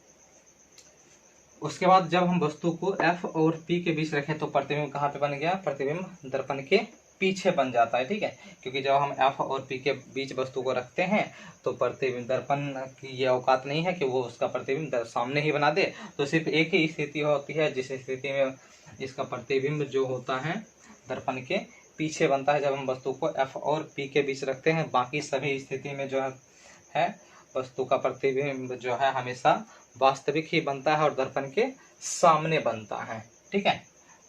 [SPEAKER 1] उसके बाद जब हम वस्तु को F और P के बीच रखें तो प्रतिबिंब कहाँ पे बन गया, प्रतिबिंब दर्पण के पीछे बन जाता है। ठीक है, क्योंकि जब हम F और P के बीच वस्तु को रखते हैं तो प्रतिबिंब दर्पण की ये औकात नहीं है कि वो उसका प्रतिबिंब सामने ही बना दे। तो सिर्फ एक ही स्थिति होती है जिस स्थिति में इसका प्रतिबिंब जो होता है दर्पण के पीछे बनता है जब हम वस्तु को F और P के बीच रखते हैं। बाकी सभी स्थिति में जो है वस्तु का प्रतिबिंब जो है हमेशा वास्तविक ही बनता है और दर्पण के सामने बनता है। ठीक है,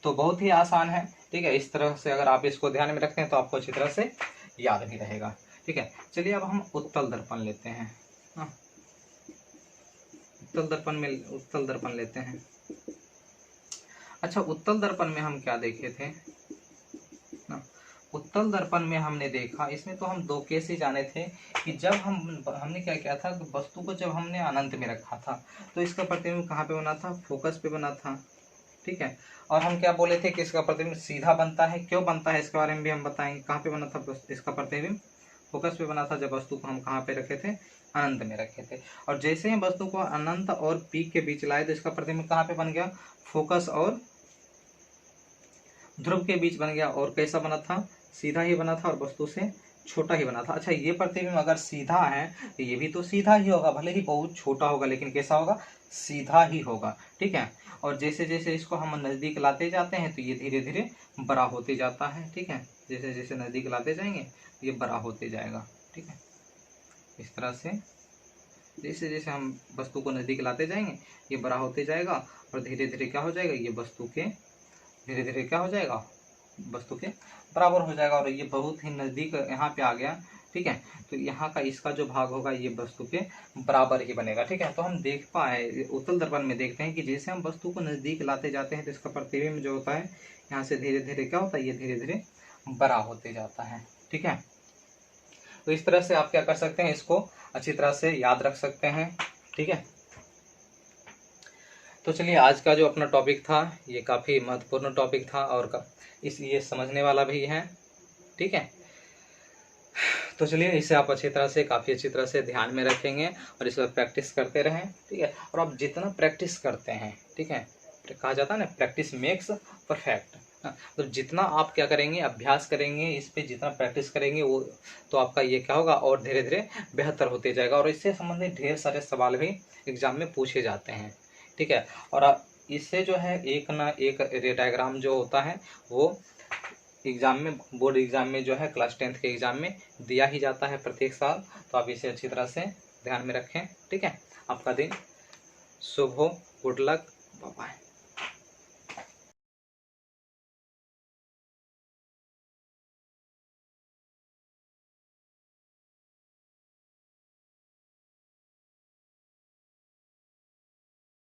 [SPEAKER 1] तो बहुत ही आसान है। ठीक है, इस तरह से अगर आप इसको ध्यान में रखते हैं तो आपको अच्छी तरह से याद भी रहेगा। ठीक है, चलिए अब हम उत्तल दर्पण लेते हैं। उत्तल दर्पण लेते हैं। अच्छा, उत्तल दर्पण में हम क्या देखे थे ना, उत्तल दर्पण में हमने देखा, इसमें तो हम दो केस ही जाने थे कि जब हमने क्या किया था कि वस्तु को जब हमने अनंत में रखा था तो इसका प्रतिबिंब कहाँ पे बना था, फोकस पे बना था। ठीक है, और हम क्या बोले थे कि इसका प्रतिबिंब सीधा बनता है। क्यों बनता है इसके बारे में भी हम बताएंगे। कहाँ पे बना था इसका प्रतिबिंब, फोकस पे बना था जब वस्तु को हम कहाँ पे रखे थे, अनंत में रखे थे। और जैसे ही वस्तु को अनंत और पीक के बीच लाए तो इसका प्रतिबिंब कहाँ पे बन गया, फोकस और ध्रुव के बीच बन गया। और कैसा बना था, सीधा ही बना था और वस्तु से छोटा ही बना था। अच्छा, ये प्रतिबिंब अगर सीधा है तो ये भी तो सीधा ही होगा, भले ही बहुत छोटा होगा लेकिन कैसा होगा, सीधा ही होगा। ठीक है, और जैसे जैसे इसको हम नज़दीक लाते जाते हैं तो ये धीरे धीरे बड़ा होते जाता है। ठीक है, जैसे जैसे नज़दीक लाते जाएंगे ये बड़ा होते जाएगा। ठीक है, इस तरह से जैसे जैसे हम वस्तु को नज़दीक लाते जाएंगे ये बड़ा होते जाएगा और धीरे धीरे क्या हो जाएगा, ये वस्तु के धीरे धीरे क्या हो जाएगा, वस्तु के बराबर हो जाएगा। और ये बहुत ही नज़दीक यहाँ पे आ गया। ठीक है, तो यहाँ का इसका जो भाग होगा ये वस्तु के बराबर ही बनेगा। ठीक है, तो हम देख पाए उत्तल दर्पण में देखते हैं कि जैसे हम वस्तु को नज़दीक लाते जाते हैं तो इसका प्रतिबिंब जो होता है यहाँ से धीरे धीरे क्या होता है, ये धीरे धीरे बड़ा होते जाता है। ठीक है, तो इस तरह से आप क्या कर सकते हैं, इसको अच्छी तरह से याद रख सकते हैं। ठीक है, तो चलिए आज का जो अपना टॉपिक था ये काफ़ी महत्वपूर्ण टॉपिक था और ये समझने वाला भी है। ठीक है, तो चलिए इसे आप काफ़ी अच्छी तरह से ध्यान में रखेंगे और इस पर प्रैक्टिस करते रहें। ठीक है, और आप जितना प्रैक्टिस करते हैं, ठीक है, कहा जाता है ना प्रैक्टिस मेक्स परफेक्ट। तो जितना आप क्या करेंगे, अभ्यास करेंगे, इस पे जितना प्रैक्टिस करेंगे वो तो आपका ये क्या होगा और धीरे धीरे बेहतर होते जाएगा। और इससे संबंधित ढेर सारे सवाल भी एग्जाम में पूछे जाते हैं। ठीक है, और इससे जो है एक ना एक रे डायग्राम जो होता है वो एग्जाम में, बोर्ड एग्जाम में जो है क्लास 10th के एग्जाम में दिया ही जाता है प्रत्येक साल। तो आप इसे अच्छी तरह से ध्यान में रखें। ठीक है, आपका दिन शुभ हो, गुड लक, बाय बाय।